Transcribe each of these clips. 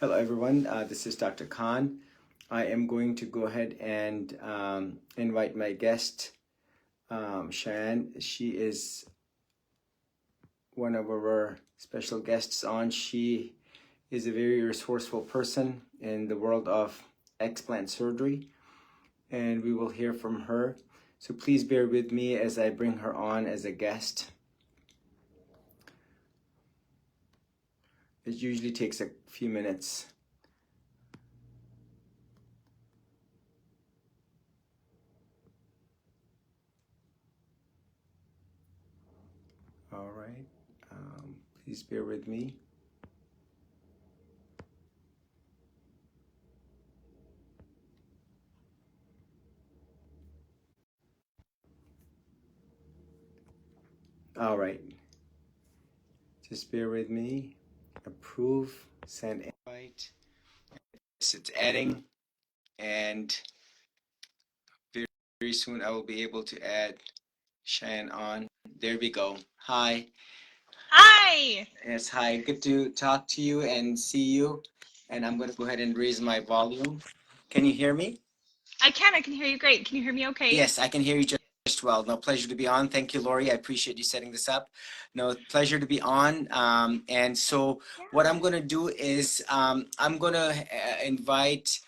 Hello everyone, this is Dr. Khan. I am going to go ahead and invite my guest, Cheyenne. She is one of our special guests on. She is a very resourceful person in the world of explant surgery, and we will hear from her. So please bear with me as I bring her on as a guest. It usually takes a few minutes. All right, please bear with me. All right, just bear with me. Approve, send invite. It's adding, and very soon I will be able to add Cheyenne on. There we go. Hi. Hi. Yes, hi. Good to talk to you and see you. And I'm going to go ahead and raise my volume. Can you hear me? I can hear you great. Can you hear me okay? Yes, I can hear you just well. No, pleasure to be on. Thank you, Lori. I appreciate you setting this up. No, pleasure to be on. And so what I'm going to do is I'm going to invite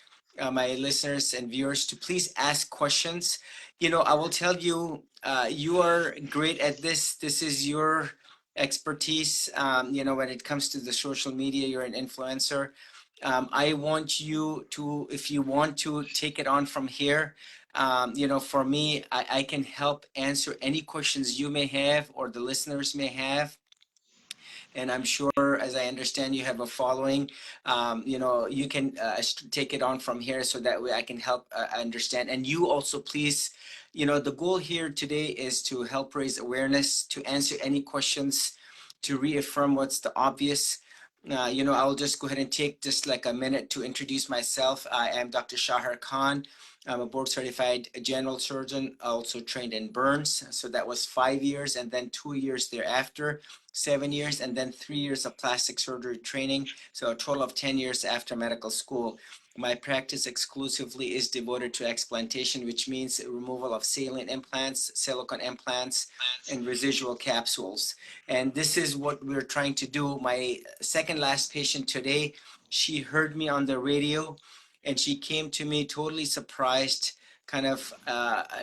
my listeners and viewers to please ask questions. You know, I will tell you, you are great at this. This is your expertise. You know, when it comes to the social media, you're an influencer. I want you to, if you want to take it on from here, you know, for me, I can help answer any questions you may have or the listeners may have. And I'm sure, as I understand, you have a following. You know, you can take it on from here so that way I can help understand. And you also, please, you know, the goal here today is to help raise awareness, to answer any questions, to reaffirm what's the obvious. You know, I'll just go ahead and take just like a minute to introduce myself. I am Dr. Shaher Khan. I'm a board certified general surgeon, also trained in burns. So that was 5 years, and then 2 years thereafter, 7 years, and then 3 years of plastic surgery training. So a total of 10 years after medical school. My practice exclusively is devoted to explantation, which means removal of saline implants, silicone implants, and residual capsules. And this is what we're trying to do. My second last patient today, she heard me on the radio, and she came to me totally surprised, kind of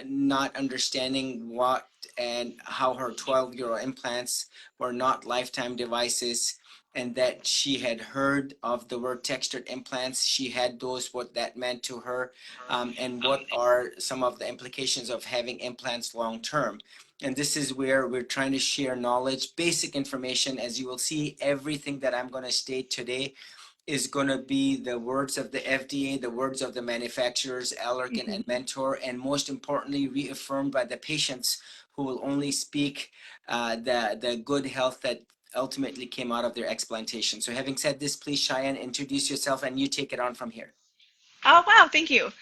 not understanding what and how her 12-year-old implants were not lifetime devices, and that she had heard of the word textured implants. She had those, what that meant to her, and what are some of the implications of having implants long term. And this is where we're trying to share knowledge, basic information. As you will see, everything that I'm going to state today is going to be the words of the FDA, the words of the manufacturers, Allergan and Mentor, and most importantly, reaffirmed by the patients who will only speak the good health that ultimately came out of their explantation. So having said this, please, Cheyenne, introduce yourself and you take it on from here. Oh, wow. Thank you.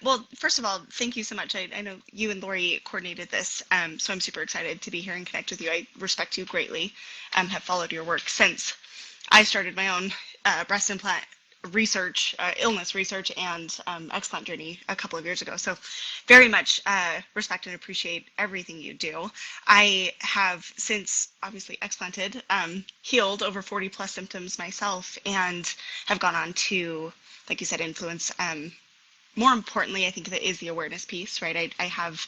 Well, first of all, thank you so much. I know you and Lori coordinated this, so I'm super excited to be here and connect with you. I respect you greatly, have followed your work since I started my own breast implant research, illness research, and explant journey a couple of years ago. So very much respect and appreciate everything you do. I have since obviously explanted, healed over 40 plus symptoms myself, and have gone on to, like you said, influence. More importantly, I think that is the awareness piece, right? I have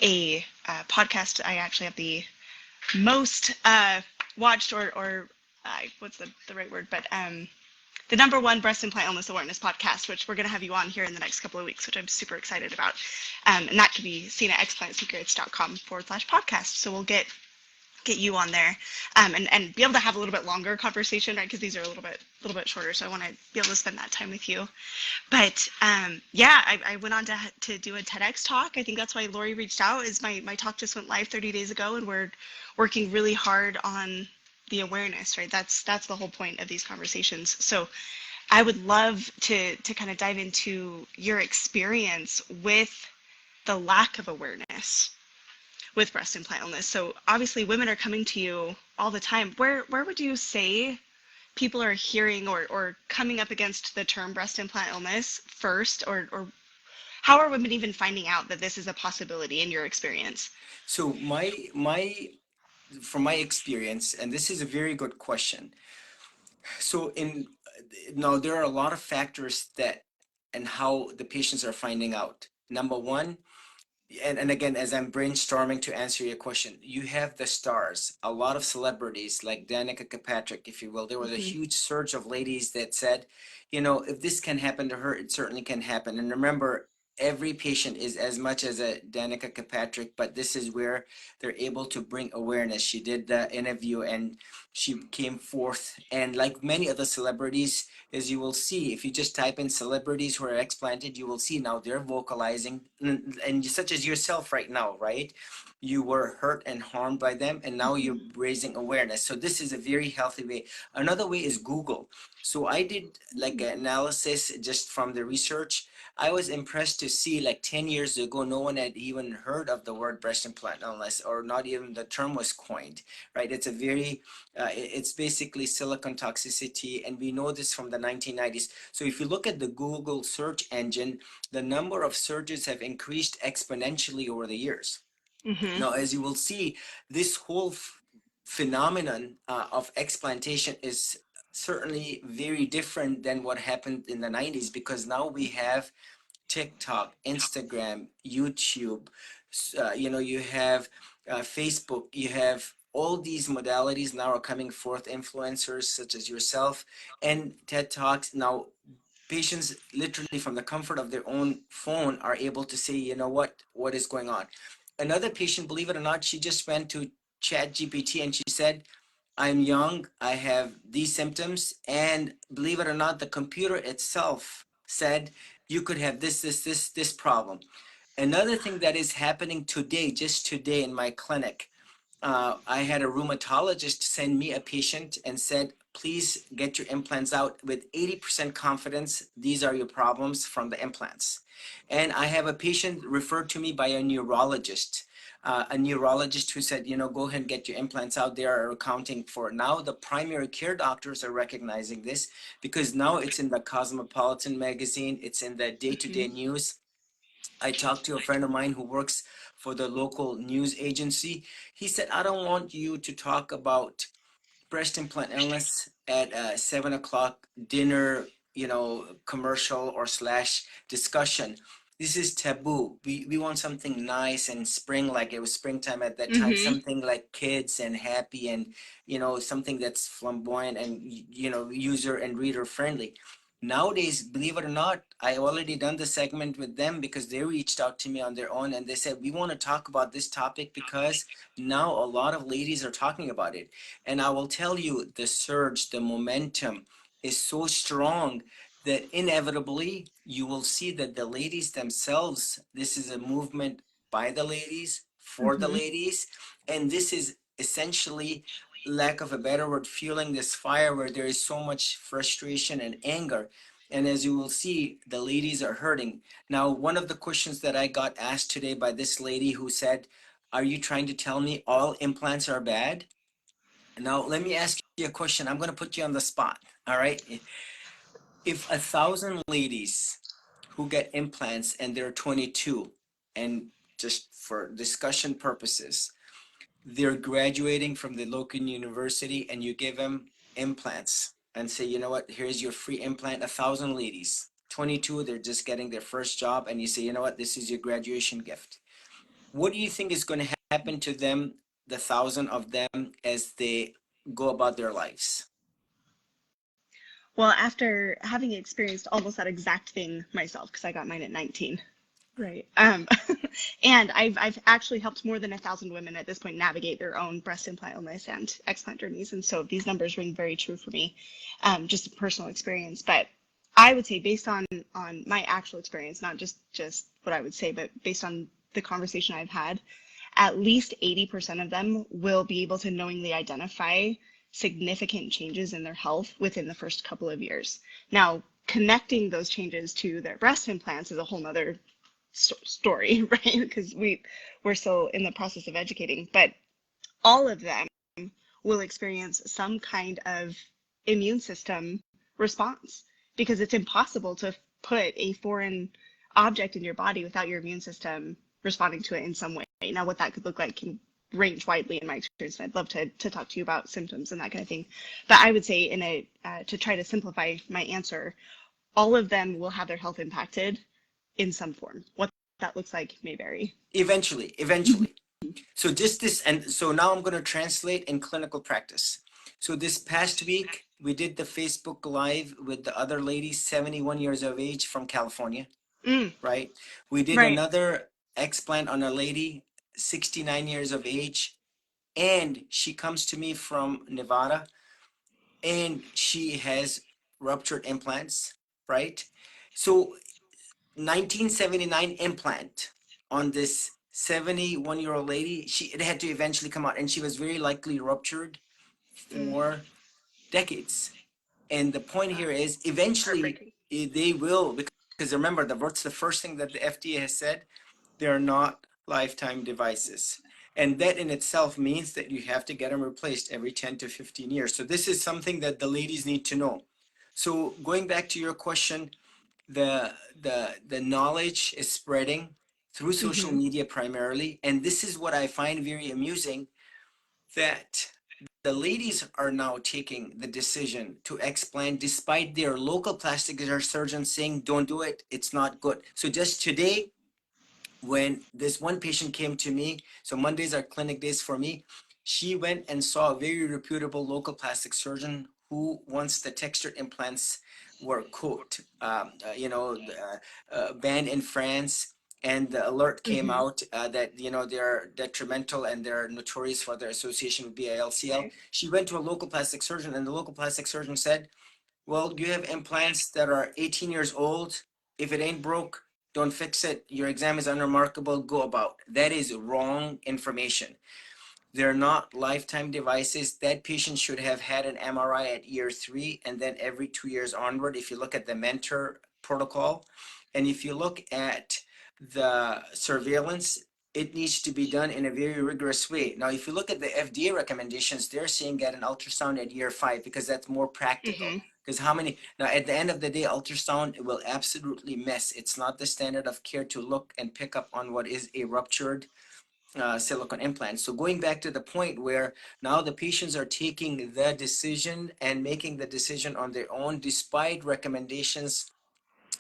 a podcast. I actually have the most watched or what's the right word, but the #1 breast implant illness awareness podcast, which we're going to have you on here in the next couple of weeks, which I'm super excited about. And that can be seen at explantsecrets.com/podcast. So we'll get you on there and be able to have a little bit longer conversation, right? Because these are a little bit shorter. So I want to be able to spend that time with you. But yeah, I went on to do a TEDx talk. I think that's why Lori reached out, is my talk just went live 30 days ago, and we're working really hard on the awareness, right? That's the whole point of these conversations. So I would love to kind of dive into your experience with the lack of awareness with breast implant illness. So obviously women are coming to you all the time. Where would you say, people are hearing or coming up against the term breast implant illness first, or how are women even finding out that this is a possibility in your experience? So from my experience, and this is a very good question. So in now there are a lot of factors that and how the patients are finding out. Number one, and again, as I'm brainstorming to answer your question, you have the stars, a lot of celebrities like Danica Patrick, if you will. There was a Mm-hmm. huge surge of ladies that said, you know, if this can happen to her, it certainly can happen. And remember, every patient is as much as a Danica Patrick, but this is where they're able to bring awareness. She did the interview and she came forth, and like many other celebrities, as you will see, if you just type in celebrities who are explanted, you will see now they're vocalizing, and such as yourself right now, right? You were hurt and harmed by them, and now you're raising awareness. So this is a very healthy way. Another way is Google. So I did like an analysis just from the research. I was impressed to see like 10 years ago, no one had even heard of the word breast implant unless, or not even the term was coined, right? It's a very it's basically silicon toxicity, and we know this from the 1990s. So if you look at the Google search engine, the number of searches have increased exponentially over the years. Mm-hmm. Now, as you will see, this whole phenomenon of explantation is certainly very different than what happened in the 90s, because now we have TikTok, Instagram, YouTube, you know, you have Facebook, you have all these modalities now are coming forth, influencers such as yourself, and TED Talks. Now, patients literally from the comfort of their own phone are able to say, you know what is going on. Another patient, believe it or not, she just went to Chat GPT and she said, I'm young, I have these symptoms, and believe it or not, the computer itself said you could have this problem. Another thing that is happening today, just today in my clinic, I had a rheumatologist send me a patient and said, please get your implants out with 80% confidence. These are your problems from the implants. And I have a patient referred to me by a neurologist who said, you know, go ahead and get your implants out. They are accounting for now. The primary care doctors are recognizing this because now it's in the Cosmopolitan magazine. It's in the day-to-day Mm-hmm. news. I talked to a friend of mine who works for the local news agency. He said, I don't want you to talk about breast implant illness at a 7 o'clock dinner, you know, commercial or slash discussion. This is taboo. We want something nice and spring, like it was springtime at that time, Mm-hmm. something like kids and happy and, you know, something that's flamboyant and, you know, user and reader friendly. Nowadays, believe it or not, I already done the segment with them because they reached out to me on their own and they said, we want to talk about this topic because now a lot of ladies are talking about it. And I will tell you, the surge, the momentum is so strong that inevitably you will see that the ladies themselves, this is a movement by the ladies, for the Mm-hmm. ladies, and this is essentially, lack of a better word, fueling this fire where there is so much frustration and anger. And as you will see, the ladies are hurting. Now, one of the questions that I got asked today by this lady who said, are you trying to tell me all implants are bad? Now, let me ask you a question. I'm going to put you on the spot. All right. If 1,000 ladies who get implants and they're 22, and just for discussion purposes, they're graduating from the local university and you give them implants and say, you know what, here's your free implant, 1,000 ladies, 22, they're just getting their first job, and you say, you know what, this is your graduation gift. What do you think is going to happen to them, the 1,000 of them, as they go about their lives? Well, after having experienced almost that exact thing myself, because I got mine at 19, right? And I've actually helped more than 1,000 women at this point navigate their own breast implant illness and explant journeys, and so these numbers ring very true for me, just personal experience. But I would say, based on my actual experience, not just what I would say, but based on the conversation I've had, at least 80% of them will be able to knowingly identify significant changes in their health within the first couple of years. Now, connecting those changes to their breast implants is a whole nother story, right? Because we're still in the process of educating, but all of them will experience some kind of immune system responds, because it's impossible to put a foreign object in your body without your immune system responding to it in some way. Now, what that could look like can range widely in my experience, and I'd love to talk to you about symptoms and that kind of thing. But I would say, to try to simplify my answer, all of them will have their health impacted in some form. What that looks like may vary. Eventually. So just this, and so now I'm going to translate in clinical practice. So this past week, we did the Facebook Live with the other lady, 71 years of age from California, right? We did Right. another explant on a lady, 69 years of age, and she comes to me from Nevada, and she has ruptured implants, right? So 1979 implant on this 71-year-old lady, it had to eventually come out, and she was very likely ruptured for decades. And the point here is eventually Heartbreaking. they will, because remember, what's the first thing that the FDA has said? They're not lifetime devices. And that in itself means that you have to get them replaced every 10 to 15 years. So this is something that the ladies need to know. So going back to your question, the knowledge is spreading through social media primarily, and this is what I find very amusing, that the ladies are now taking the decision to explant despite their local plastic surgeons saying don't do it, it's not good. So just today, when this one patient came to me, so Mondays are clinic days for me, she went and saw a very reputable local plastic surgeon who, once the textured implants were quote banned in France, and the alert came out that they're detrimental and they're notorious for their association with BILCL. Right. She went to a local plastic surgeon, and the local plastic surgeon said, well, you have implants that are 18 years old. If it ain't broke, don't fix it. Your exam is unremarkable. Go about. That is wrong information. They're not lifetime devices. That patient should have had an MRI at year 3 and then every 2 years onward. If you look at the mentor protocol, and if you look at the surveillance, it needs to be done in a very rigorous way. Now, if you look at the FDA recommendations, they're saying get an ultrasound at year 5 because that's more practical. Because now at the end of the day, ultrasound will absolutely mess. It's not the standard of care to look and pick up on what is a ruptured silicone implant. So going back to the point where now the patients are taking the decision and making the decision on their own despite recommendations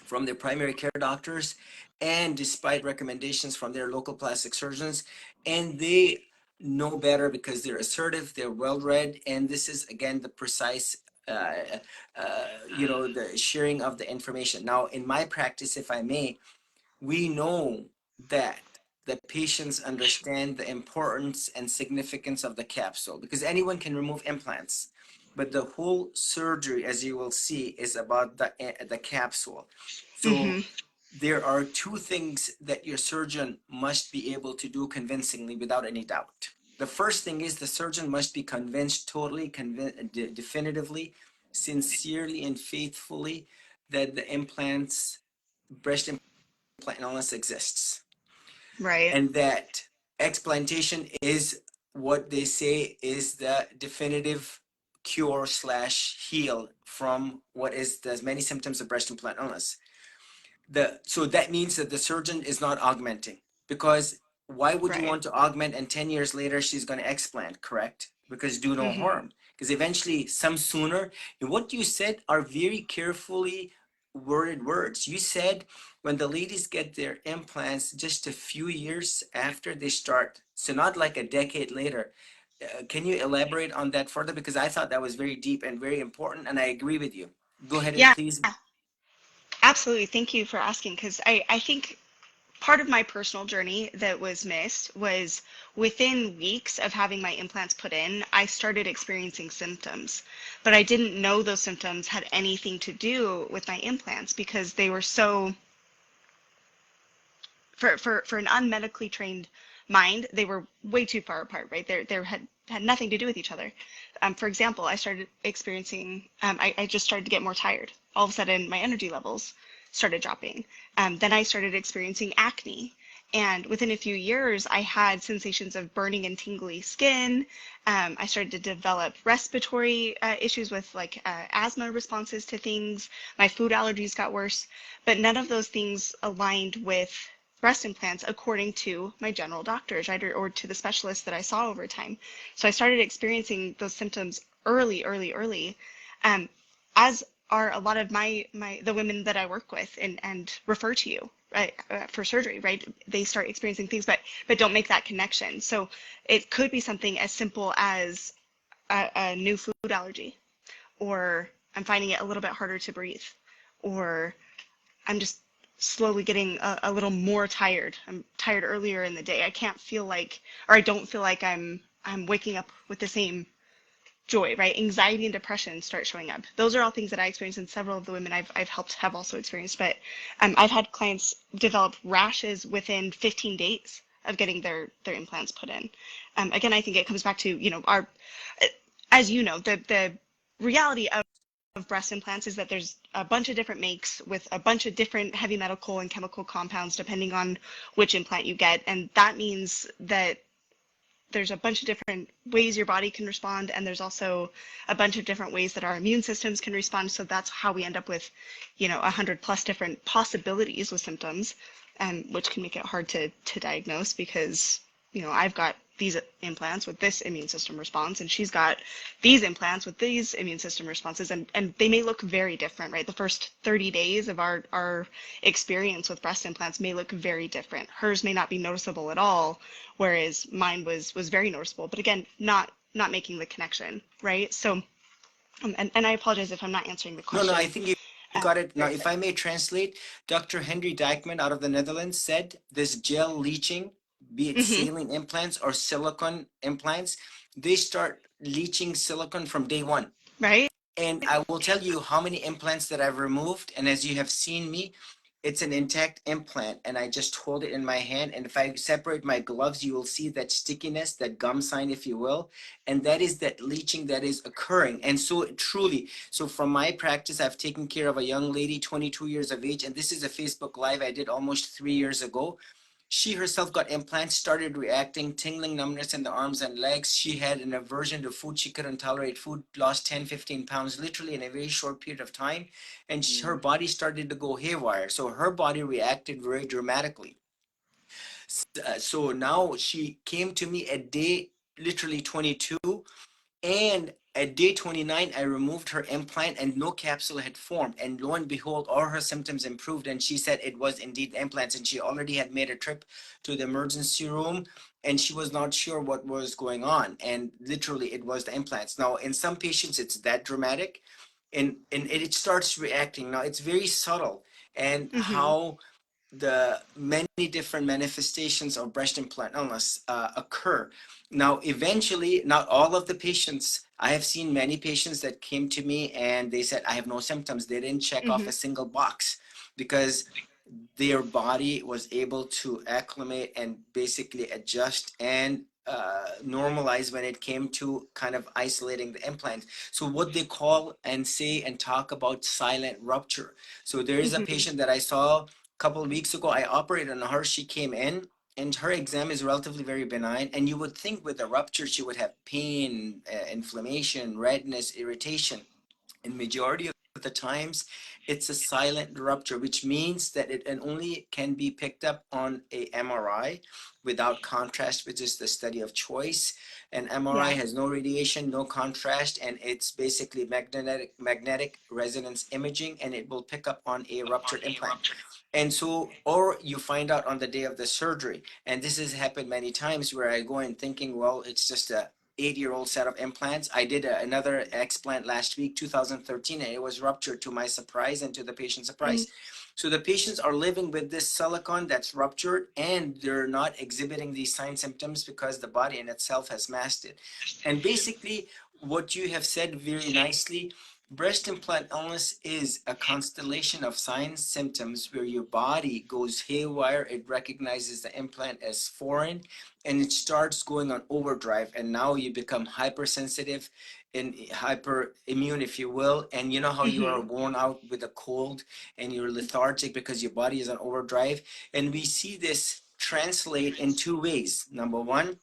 from their primary care doctors and despite recommendations from their local plastic surgeons, and they know better because they're assertive, they're well read, and this is again the precise the sharing of the information. Now in my practice, if I may, we know that the patients understand the importance and significance of the capsule, because anyone can remove implants, but the whole surgery, as you will see, is about the capsule. So there are 2 things that your surgeon must be able to do convincingly without any doubt. The first thing is the surgeon must be convinced totally, definitively, sincerely, and faithfully that the breast implant illness exists, Right. and that explantation is what they say is the definitive cure slash heal from what is the many symptoms of breast implant illness. So that means that the surgeon is not augmenting, because why would you Right. want to augment and 10 years later she's going to explant, correct? Because do no harm, because eventually some sooner. And what you said are very carefully worded words. You said when the ladies get their implants just a few years after they start, so not like a decade later. Can you elaborate on that further? Because I thought that was very deep and very important, and I agree with you. Go ahead and Yeah, please. absolutely. Thank you for asking, because I think part of my personal journey that was missed was within weeks of having my implants put in, I started experiencing symptoms, but I didn't know those symptoms had anything to do with my implants because they were so, for an unmedically trained mind, they were way too far apart, right? They had nothing to do with each other. For example, I started experiencing, I just started to get more tired. All of a sudden, my energy levels started dropping. Then I started experiencing acne. And within a few years, I had sensations of burning and tingly skin. I started to develop respiratory issues with like asthma responses to things. My food allergies got worse, but none of those things aligned with breast implants according to my general doctors, right, or to the specialists that I saw over time. So I started experiencing those symptoms early, um, as are a lot of the women that I work with and refer to you, right, for surgery, right? They start experiencing things, but don't make that connection. So it could be something as simple as a new food allergy, or I'm finding it a little bit harder to breathe, or I'm just slowly getting a little more tired. I'm tired earlier in the day. I can't feel like, or I don't feel like I'm waking up with the same joy, right? Anxiety and depression start showing up. Those are all things that I experienced, and several of the women I've helped have also experienced. But I've had clients develop rashes within 15 days of getting their implants put in. Again, I think it comes back to, our, as you know, the reality of breast implants is that there's a bunch of different makes with a bunch of different heavy medical and chemical compounds depending on which implant you get. And that means that there's a bunch of different ways your body can respond, and there's also a bunch of different ways that our immune systems can respond. So that's how we end up with, 100+ different possibilities with symptoms, which can make it hard to diagnose because, I've got these implants with this immune system response, and she's got these implants with these immune system responses, and they may look very different, right? The first 30 days of our experience with breast implants may look very different. Hers may not be noticeable at all, whereas mine was very noticeable, but again, not making the connection, right? So, and I apologize if I'm not answering the No, I question. think you got it. Now, if I may translate, Dr. Henry Dijkman out of the Netherlands said this gel leaching, be it Mm-hmm. saline implants or silicone implants, they start leaching silicone from day one. Right? And I will tell you how many implants that I've removed. And as you have seen me, it's an intact implant. And I just hold it in my hand. And if I separate my gloves, you will see that stickiness, that gum sign, if you will. And that is that leaching that is occurring. And so truly, so from my practice, I've taken care of a young lady, 22 years of age. And this is a Facebook Live I did almost 3 years ago. She herself got implants, started reacting, tingling numbness in the arms and legs. She had an aversion to food. She couldn't tolerate food, lost 10, 15 pounds literally in a very short period of time. And her body started to go haywire. So her body reacted very dramatically. So now she came to me at day literally 22, and at day 29, I removed her implant and no capsule had formed. And lo and behold, all her symptoms improved. And she said it was indeed implants. And she already had made a trip to the emergency room and she was not sure what was going on. And literally, it was the implants. Now, in some patients, it's that dramatic and it starts reacting. Now, it's very subtle. And Mm-hmm. how the many different manifestations of breast implant illness occur. Now, eventually, not all of the patients, I have seen many patients that came to me and they said, I have no symptoms. They didn't check off Mm-hmm. a single box because their body was able to acclimate and basically adjust and normalize when it came to kind of isolating the implant. So what they call and say and talk about silent rupture. So there is a Mm-hmm. patient that I saw a couple of weeks ago. I operated on her. She came in and her exam is relatively very benign. And you would think with a rupture, she would have pain, inflammation, redness, irritation. In majority of the times, it's a silent rupture, which means that it only can be picked up on a MRI without contrast, which is the study of choice. An MRI Yeah. has no radiation, no contrast, and it's basically magnetic resonance imaging, and it will pick up on a ruptured implant. And so, or you find out on the day of the surgery, and this has happened many times where I go in thinking, well, it's just a 8-year-old set of implants. I did another explant last week, 2013, and it was ruptured to my surprise and to the patient's Mm-hmm. surprise. So the patients are living with this silicone that's ruptured and they're not exhibiting these sign symptoms because the body in itself has masked it. And basically, what you have said very nicely, breast implant illness is a constellation of signs, symptoms where your body goes haywire. It recognizes the implant as foreign and it starts going on overdrive. And now you become hypersensitive and hyper immune, if you will. And you know how you Mm-hmm. are worn out with a cold and you're lethargic because your body is on overdrive. And we see this translate in two ways. Number one,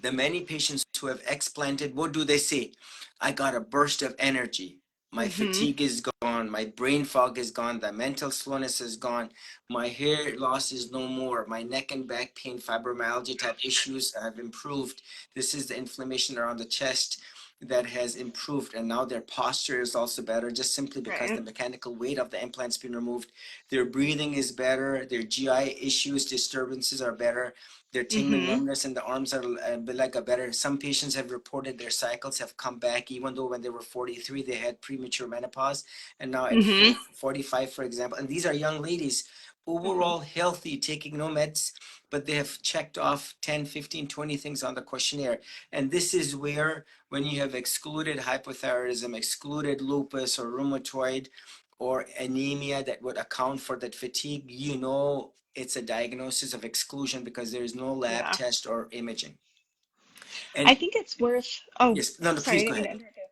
the many patients who have explanted, what do they say? I got a burst of energy. My Mm-hmm. fatigue is gone. My brain fog is gone. The mental slowness is gone. My hair loss is no more. My neck and back pain, fibromyalgia type issues have improved. This is the inflammation around the chest that has improved. And now their posture is also better, just simply because the Right. mechanical weight of the implant's been removed. Their breathing is better. Their GI issues, disturbances are better. Their tingling Mm-hmm. numbness in the arms are like a better. Some patients have reported their cycles have come back, even though when they were 43, they had premature menopause. And now at Mm-hmm. 45, for example, and these are young ladies, Mm-hmm. overall healthy, taking no meds, but they have checked off 10, 15, 20 things on the questionnaire. And this is where, when you have excluded hypothyroidism, excluded lupus or rheumatoid or anemia that would account for that fatigue, you know it's a diagnosis of exclusion because there is no lab Yeah. test or imaging. I And think it's worth, oh, yes, no, no, sorry, I please go didn't mean ahead. to interrupt you.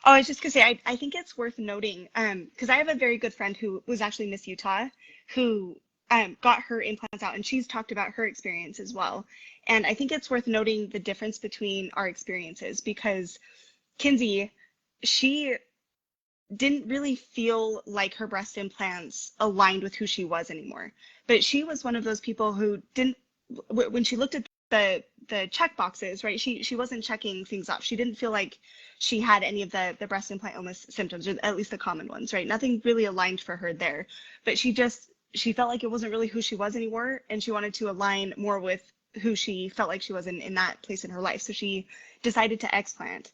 Oh, I was just gonna say, I think it's worth noting, because I have a very good friend who was actually Miss Utah, who got her implants out, and she's talked about her experience as well. And I think it's worth noting the difference between our experiences because Kinsey, she didn't really feel like her breast implants aligned with who she was anymore. But she was one of those people who didn't, when she looked at the check boxes, right? She wasn't checking things off. She didn't feel like she had any of the breast implant illness symptoms, or at least the common ones, right? Nothing really aligned for her there. But she felt like it wasn't really who she was anymore, and she wanted to align more with who she felt like she was in that place in her life. So she decided to explant.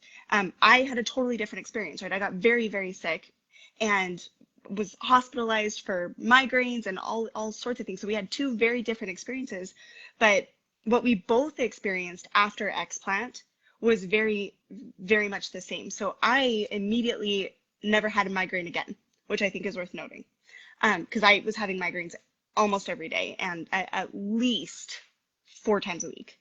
I had a totally different experience, right? I got very, very sick and was hospitalized for migraines and all sorts of things. So we had two very different experiences. But what we both experienced after explant was very, very much the same. So I immediately never had a migraine again, which I think is worth noting. Because I was having migraines almost every day and at least 4 times a week.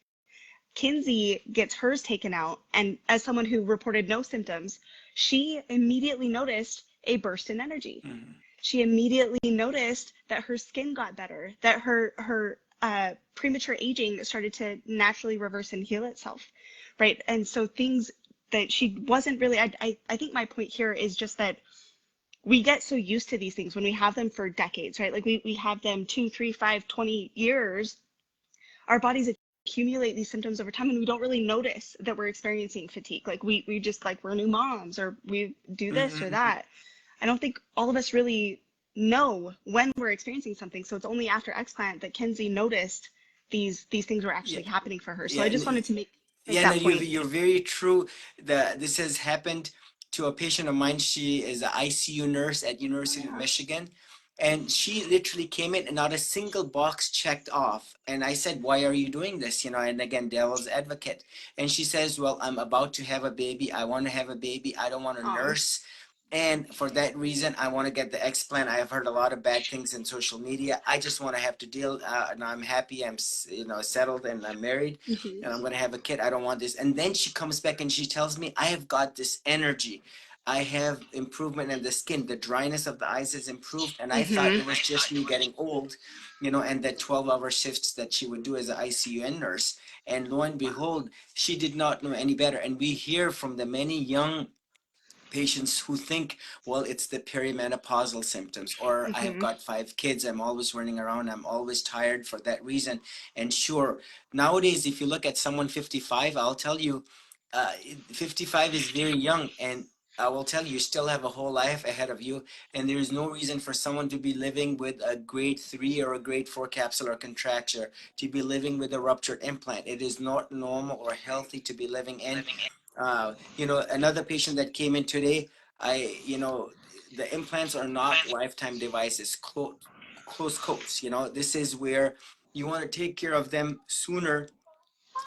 Kinsey gets hers taken out, and as someone who reported no symptoms, she immediately noticed a burst in energy. Mhm. She immediately noticed that her skin got better, that her premature aging started to naturally reverse and heal itself, right? And so things that she wasn't really, I think my point here is just that we get so used to these things when we have them for decades, right? Like we have them 2, 3, 5, 20 years, our bodies accumulate these symptoms over time and we don't really notice that we're experiencing fatigue. Like we just like we're new moms or we do this or Mhm. that. I don't think all of us really know when we're experiencing something. So it's only after explant that Kenzie noticed these things were Yeah, actually happening for her. So yeah, I just wanted to make yeah, no, that point. you're very true. This has happened to a patient of mine. She is an ICU nurse at Oh University of yeah. Michigan, and she literally came in and not a single box checked off. And I said, "Why are you doing this?" You know, and again, devil's advocate. And she says, "Well, I'm about to have a baby. I want to have a baby. I don't want to Oh. nurse." And for that reason, I want to get the explant. I have heard a lot of bad things in social media. I just want to have to deal. And I'm happy. You know, settled and I'm married Mm-hmm. and I'm going to have a kid. I don't want this. And then she comes back and she tells me, I have got this energy. I have improvement in the skin. The dryness of the eyes has improved. And I thought Mm-hmm. it was just me getting old, you know, and the 12-hour shifts that she would do as an ICUN nurse. And lo and behold, she did not know any better. And we hear from the many young patients who think, well, it's the perimenopausal symptoms, or I have Mm-hmm. got 5 kids, I'm always running around, I'm always tired for that reason. And sure, nowadays, if you look at someone 55, I'll tell you, 55 is very young, and I will tell you, you still have a whole life ahead of you, and there is no reason for someone to be living with a grade 3 or a grade 4 capsular contracture, to be living with a ruptured implant. It is not normal or healthy to be living in. You know, another patient that came in today, you know, the implants are not lifetime devices, close quotes. You know, this is where you want to take care of them sooner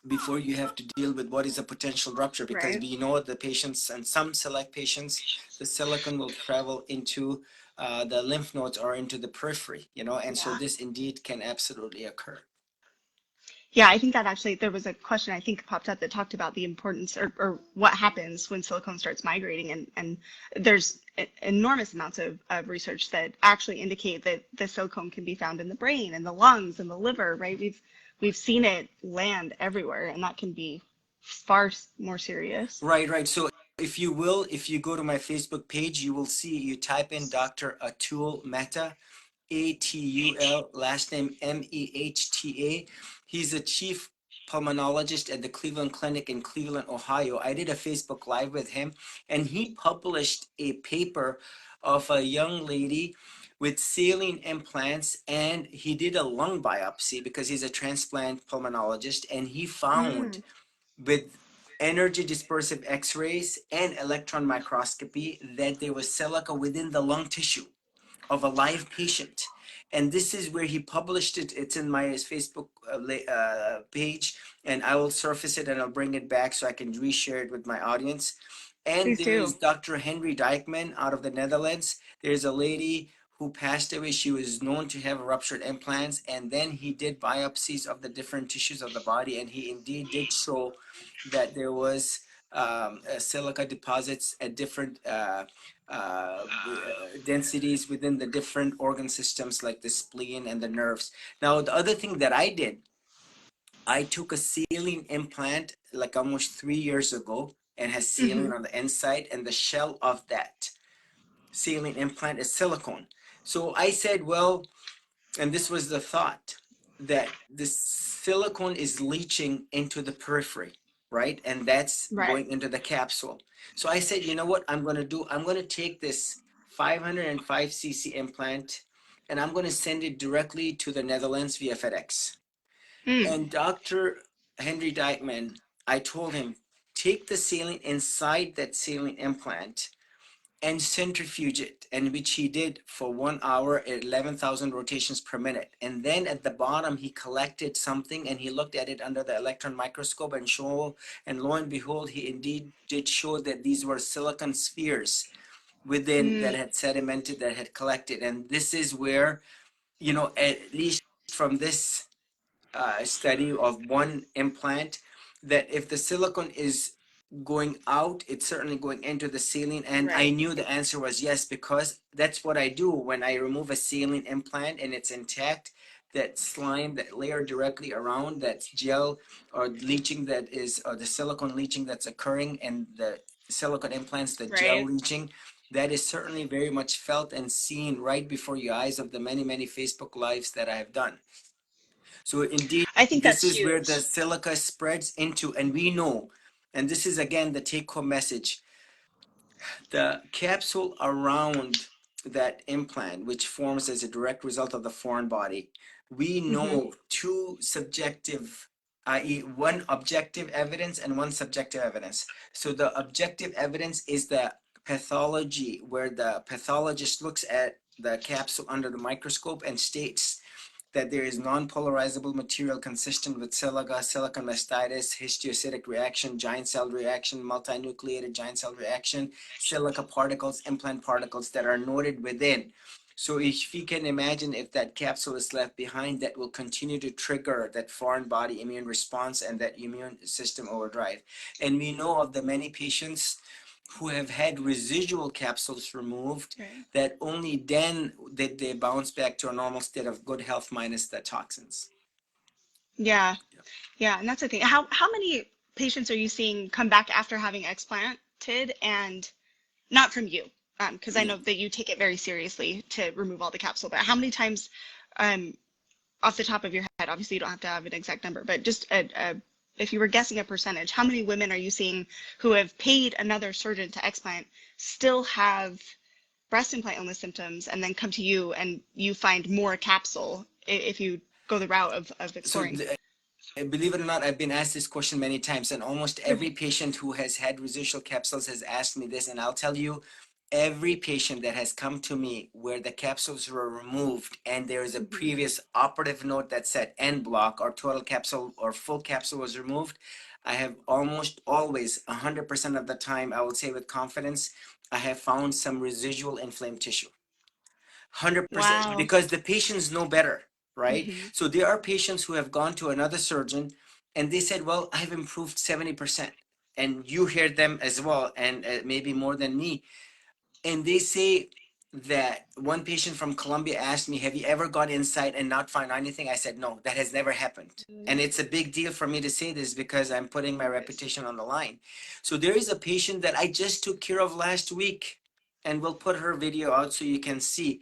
before you have to deal with what is a potential rupture, because Right. we know the patients and some select patients, the silicone will travel into the lymph nodes or into the periphery, you know, and so Yeah. this indeed can absolutely occur. Yeah, I think that actually there was a question I think popped up that talked about the importance or what happens when silicone starts migrating, and there's enormous amounts of research that actually indicate that the silicone can be found in the brain and the lungs and the liver, right? We've seen it land everywhere, and that can be far more serious. Right, right. So if you will, if you go to my Facebook page, you will see, you type in Dr. Atul Mehta, Atul, last name Mehta. He's a chief pulmonologist at the Cleveland Clinic in Cleveland, Ohio. I did a Facebook Live with him, and he published a paper of a young lady with saline implants, and he did a lung biopsy because he's a transplant pulmonologist, and he found Mm, with energy dispersive x-rays and electron microscopy that there was silica within the lung tissue of a live patient. And this is where he published it. It's in my Facebook page, and I will surface it and I'll bring it back so I can reshare it with my audience. And please there do. is Dr. Henry Dijkman out of the Netherlands. There's a lady who passed away. She was known to have ruptured implants, and then he did biopsies of the different tissues of the body, and he indeed did show that there was silica deposits at different densities within the different organ systems like the spleen and the nerves. Now, the other thing that I did, I took a saline implant like almost 3 years ago and has Hmm. saline on the inside, and the shell of that saline implant is silicone. So I said, well, and this was the thought, that the silicone is leaching into the periphery, right? And that's Right. going into the capsule. So I said, you know what I'm going to do? I'm going to take this 505cc implant and I'm going to send it directly to the Netherlands via FedEx. Mm, And Dr. Henry Dijkman, I told him, take the saline inside that saline implant and centrifuge it, and which he did for 1 hour at 11,000 rotations per minute. And then at the bottom, he collected something and he looked at it under the electron microscope and lo and behold, he indeed did show that these were silicon spheres within that mm, had sedimented, that had collected. And this is where, at least from this study of one implant, that if the silicone is going out, it's certainly going into the saline. And I right. knew the answer was yes, because that's what I do when I remove a saline implant and it's intact. That slime, that layer directly around, that gel or leaching that is, or the silicone leaching that's occurring, and the silicone implants, the gel Right. leaching, that is certainly very much felt and seen right before your eyes of the many, many Facebook Lives that I have done. So indeed, I think this that's is where the huge. silica spreads into, and we know, and this is again the take-home message, the capsule around that implant, which forms as a direct result of the foreign body, we Hmm. know two subjective, i.e., one objective evidence and one subjective evidence. So the objective evidence is the pathology, where the pathologist looks at the capsule under the microscope and states that there is non-polarizable material consistent with silica, silicon mastitis, histiocytic reaction, giant cell reaction, multinucleated giant cell reaction, silica particles, implant particles that are noted within. So if you can imagine, if that capsule is left behind, that will continue to trigger that foreign body immune response and that immune system overdrive. And we know of the many patients who have had residual capsules removed, Right. that only then did they bounce back to a normal state of good health minus the toxins. Yeah. Yeah. Yeah. And that's the thing. How many patients are you seeing come back after having explanted and not from you? Because I Yeah. know that you take it very seriously to remove all the capsule, but how many times, um, off the top of your head, obviously you don't have to have an exact number, but just if you were guessing a percentage, how many women are you seeing who have paid another surgeon to explant, still have breast implant illness symptoms, and then come to you and you find more capsule if you go the route of So exploring? believe it or not, I've been asked this question many times, and almost every Okay. patient who has had residual capsules has asked me this, and I'll tell you, every patient that has come to me where the capsules were removed and there is a Hmm. previous operative note that said end block or total capsule or full capsule was removed, I have almost always, 100% of the time, I will say with confidence, I have found some residual inflamed tissue. 100%, Wow. because the patients know better. right? Mm-hmm. So there are patients who have gone to another surgeon and they said, well, I've improved 70%. And you hear them as well, and maybe more than me. And they say that one patient from Colombia asked me, have you ever gone inside and not found anything? I said, no, that has never happened. And it's a big deal for me to say this because I'm putting my reputation on the line. So there is a patient that I just took care of last week, and we'll put her video out so you can see.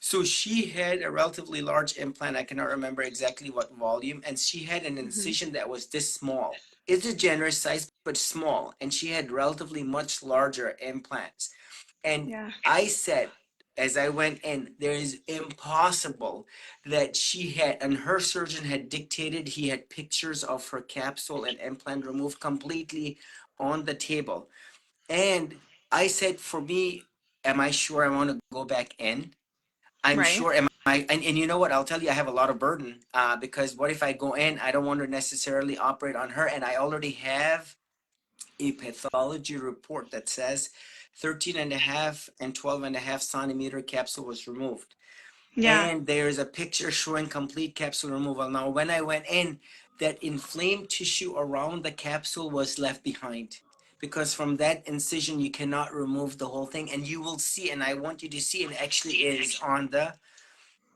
So she had a relatively large implant. I cannot remember exactly what volume, and she had an Mm-hmm. incision that was this small. It's a generous size, but small. And she had relatively much larger implants. And Yeah. I said, as I went in, there is impossible that she had, and her surgeon had dictated, he had pictures of her capsule and implant removed completely on the table. And I said, for me, am I sure I want to go back in? I'm Right. sure, am I, and you know what, I'll tell you, I have a lot of burden because what if I go in, I don't want to necessarily operate on her, and I already have a pathology report that says 13 and a half and 12 and a half centimeter capsule was removed. Yeah. And there's a picture showing complete capsule removal. Now, when I went in, that inflamed tissue around the capsule was left behind because from that incision, you cannot remove the whole thing. And you will see, and I want you to see, and actually is on the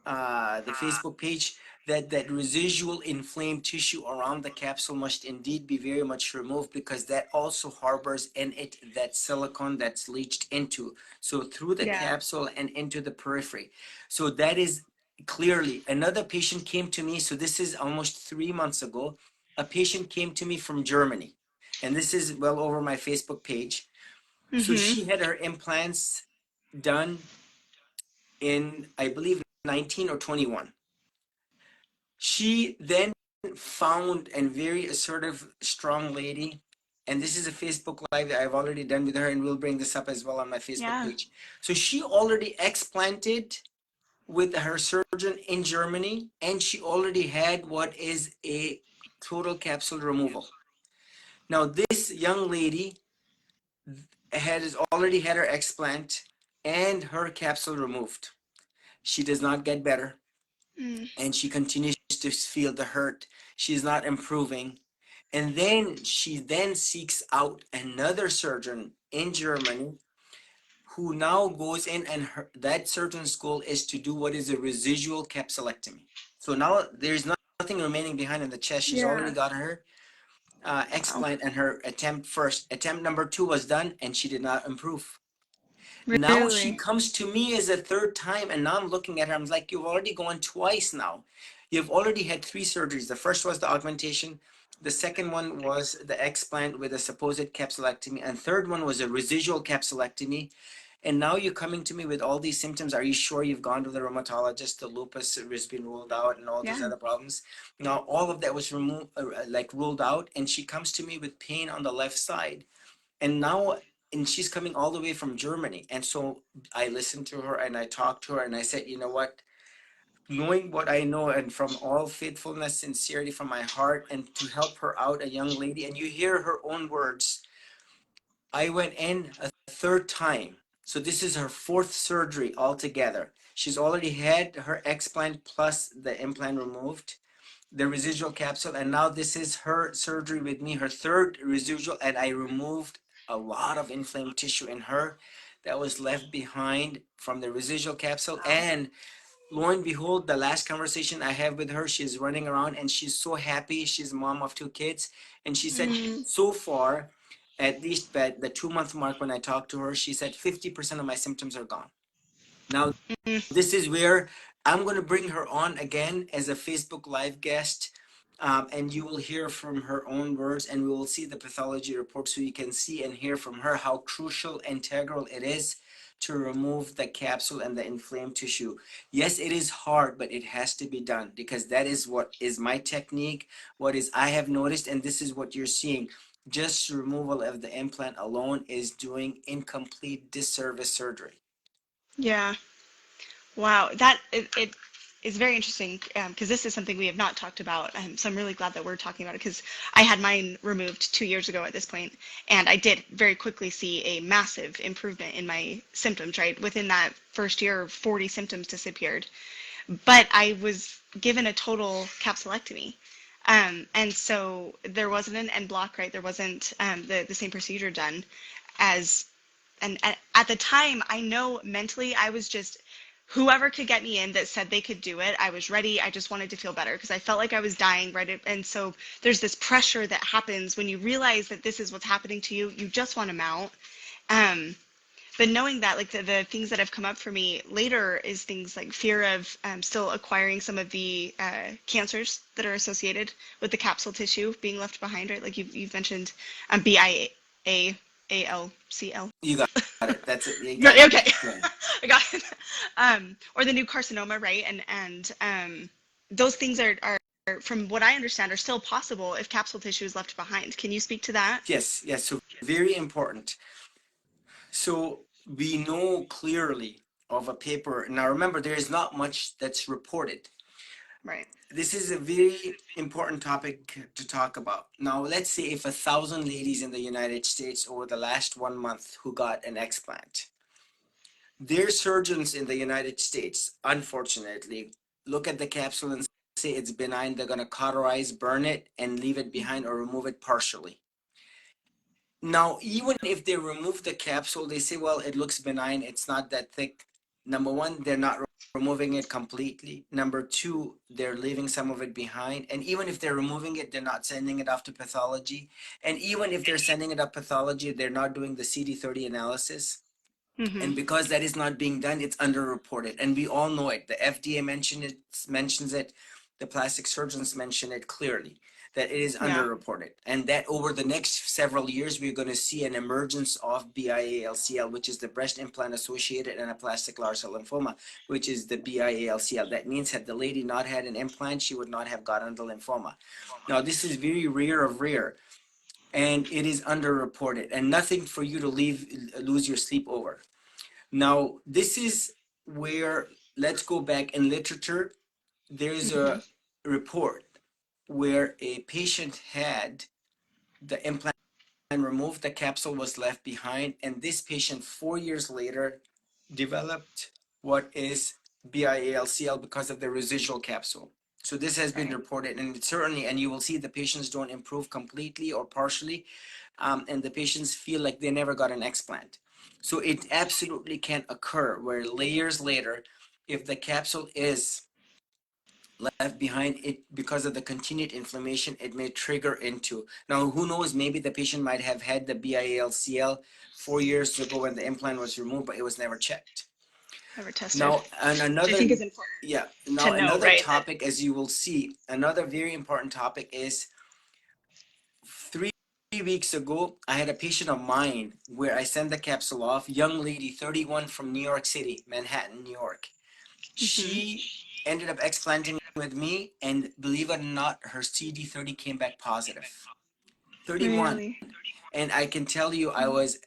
Facebook page, that that residual inflamed tissue around the capsule must indeed be very much removed because that also harbors in it that silicone that's leached into. So through the Yeah. capsule and into the periphery. So that is clearly another patient came to me. So this is almost 3 months ago. A patient came to me from Germany, and this is well over my Facebook page. So Mm-hmm. she had her implants done in, I believe, 19 or 21. She then found a very assertive, strong lady. And this is a Facebook Live that I've already done with her, and we'll bring this up as well on my Facebook Yeah. page. So she already explanted with her surgeon in Germany, and she already had what is a total capsule removal. Now, this young lady has already had her explant and her capsule removed. She does not get better, Mm. and she continues to feel the hurt. She's not improving. And then she then seeks out another surgeon in Germany who now goes in, and that surgeon's goal is to do what is a residual capsulectomy. So now there's nothing remaining behind in the chest. She's already Yeah. got her Wow. explant, and her attempt number two was done, and she did not improve. Now she Really? comes to me as a third time, and now I'm looking at her. I'm like, you've already gone twice now. You've already had three surgeries. The first was the augmentation. The second one was the explant with a supposed capsulectomy. And third one was a residual capsulectomy. And now you're coming to me with all these symptoms. Are you sure you've gone to the rheumatologist? The lupus has been ruled out, and all these Yeah. other problems. Now all of that was removed, like ruled out. And she comes to me with pain on the left side. And now, and she's coming all the way from Germany. And so I listened to her and I talked to her and I said, you know what? Knowing what I know, and from all faithfulness, sincerity from my heart, and to help her out, a young lady, and you hear her own words, I went in a third time. So this is her fourth surgery altogether. She's already had her explant plus the implant removed, the residual capsule, and now this is her surgery with me, her third residual, and I removed a lot of inflamed tissue in her that was left behind from the residual capsule. And lo and behold, the last conversation I have with her, she's running around and she's so happy. She's a mom of two kids, and she said, Mm. so far, at least at the 2 month mark when I talked to her, she said 50% of my symptoms are gone. Now Mm. this is where I'm going to bring her on again as a Facebook Live guest. And you will hear from her own words, and we will see the pathology report so you can see and hear from her how crucial, integral it is to remove the capsule and the inflamed tissue. Yes, it is hard, but it has to be done because that is what is my technique, what is I have noticed, and this is what you're seeing. Just removal of the implant alone is doing incomplete disservice surgery. Yeah. Wow. It is very interesting because this is something we have not talked about. So I'm really glad that we're talking about it because I had mine removed 2 years ago at this point, and I did very quickly see a massive improvement in my symptoms. Right within that first year, 40 symptoms disappeared. but I was given a total capsulectomy. And so there wasn't an end block, right? There wasn't the same procedure done as, and at the time, I know mentally I was just, whoever could get me in that said they could do it, I was ready. I just wanted to feel better because I felt like I was dying, right? And so there's this pressure that happens when you realize that this is what's happening to you. You just want to mount. Um, but knowing that, like the things that have come up for me later is things like fear of still acquiring some of the cancers that are associated with the capsule tissue being left behind, right? Like you've mentioned BIALCL. You got it. That's it. You got Right, it. okay. Yeah. I got it. Or the new carcinoma, right? And those things are, from what I understand, are still possible if capsule tissue is left behind. Can you speak to that? Yes, yes. So very important. So we know clearly of a paper. Now remember, there is not much that's reported. Right. This is a very important topic to talk about. Now, let's say if 1,000 ladies in the United States over the last 1 month who got an explant, their surgeons in the United States, unfortunately, look at the capsule and say it's benign. They're going to cauterize, burn it, and leave it behind or remove it partially. Now, even if they remove the capsule, they say, well, it looks benign. It's not that thick. Number one, they're not removing it completely. Number two, they're leaving some of it behind. And even if they're removing it, they're not sending it off to pathology. And even if they're sending it up pathology, they're not doing the CD30 analysis. Mm-hmm. And because that is not being done, it's underreported. And we all know it. The FDA mentions it. The plastic surgeons mention it clearly that it is Yeah. underreported. And that over the next several years, we're going to see an emergence of BIALCL, which is the breast implant associated anaplastic large cell lymphoma, which is the BIALCL. That means had the lady not had an implant, she would not have gotten the lymphoma. Now, this is very rare of rare, and it is underreported, and nothing for you to lose your sleep over. Now, this is where, let's go back in literature. There's Mm-hmm. a report where a patient had the implant removed, the capsule was left behind, and this patient 4 years later developed what is BIALCL because of the residual capsule. So this has been Right. reported, and certainly, and you will see the patients don't improve completely or partially, and the patients feel like they never got an explant. So it absolutely can occur where layers later, if the capsule is left behind, it because of the continued inflammation, it may trigger into. Now, who knows, maybe the patient might have had the BIALCL 4 years ago when the implant was removed, but it was never checked. Never tested. Now, and Which I another, think is important yeah, to now know, another right? That. topic, as you will see, another very important topic is 3 weeks ago, I had a patient of mine where I sent the capsule off, young lady, 31 from New York City, Manhattan, New York. Mm-hmm. She ended up explanting with me, and believe it or not, her CD30 came back positive. 31. Really. And I can tell you,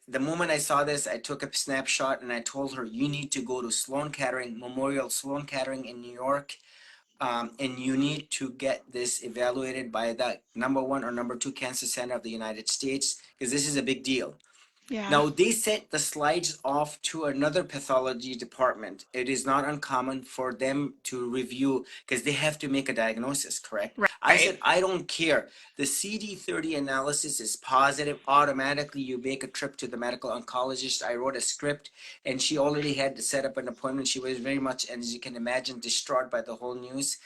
the moment I saw this, I took a snapshot and I told her, you need to go to Sloan Kettering, Memorial Sloan Kettering in New York, and you need to get this evaluated by the #1 or #2 cancer center of the United States, because this is a big deal. Yeah. Now, they sent the slides off to another pathology department. It is not uncommon for them to review because they have to make a diagnosis, correct? I Right. said, I don't care. The CD30 analysis is positive. Automatically, you make a trip to the medical oncologist. I wrote a script, and she already had to set up an appointment. She was very much, as you can imagine, distraught by the whole news.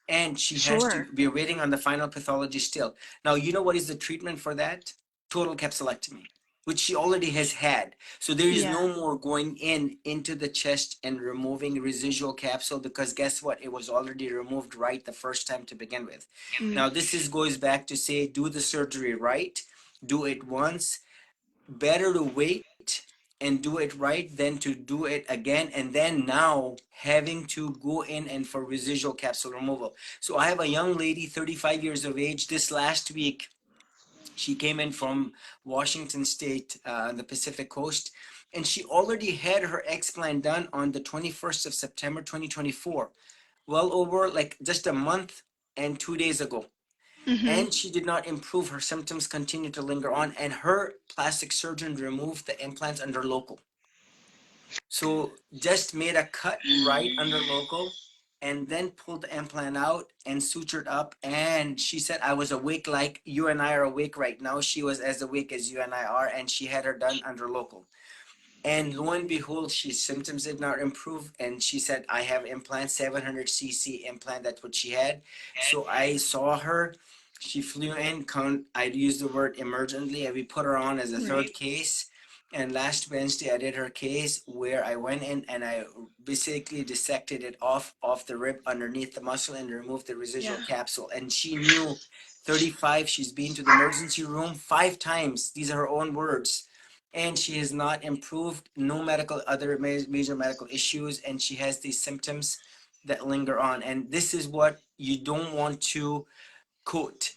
And she has to Sure. be waiting on the final pathology still. Now, you know what is the treatment for that? Total capsulectomy, which she already has had. So there is Yeah. no more going into the chest and removing residual capsule, because guess what? It was already removed right the first time to begin with. Mm. Now, this goes back to say, do the surgery right, do it once. Better to wait and do it right than to do it again and then now having to go in and for residual capsule removal. So I have a young lady, 35 years of age. This last week, she came in from Washington State, the Pacific Coast, and she already had her explant done on the 21st of September 2024, well over like just a month and 2 days ago. Mm-hmm. And she did not improve. Her symptoms continued to linger on, and her plastic surgeon removed the implants under local. So just made a cut right under local. and then pulled the implant out and sutured up. And she said, I was awake like you and I are awake right now. She was as awake as you and I are, and she had her done under local. And lo and behold, she's symptoms did not improve. And she said, I have implant, 700cc implant. That's what she had. So I saw her. She flew in. I'd use the word emergently, and we put her on as a third Right. case. And last Wednesday, I did her case where I went in and I basically dissected it off the rib underneath the muscle and removed the residual Yeah. capsule. And she knew 35, she's been to the emergency room 5 times. These are her own words, and she has not improved. No medical other major medical issues, and she has these symptoms that linger on. And this is what you don't want to quote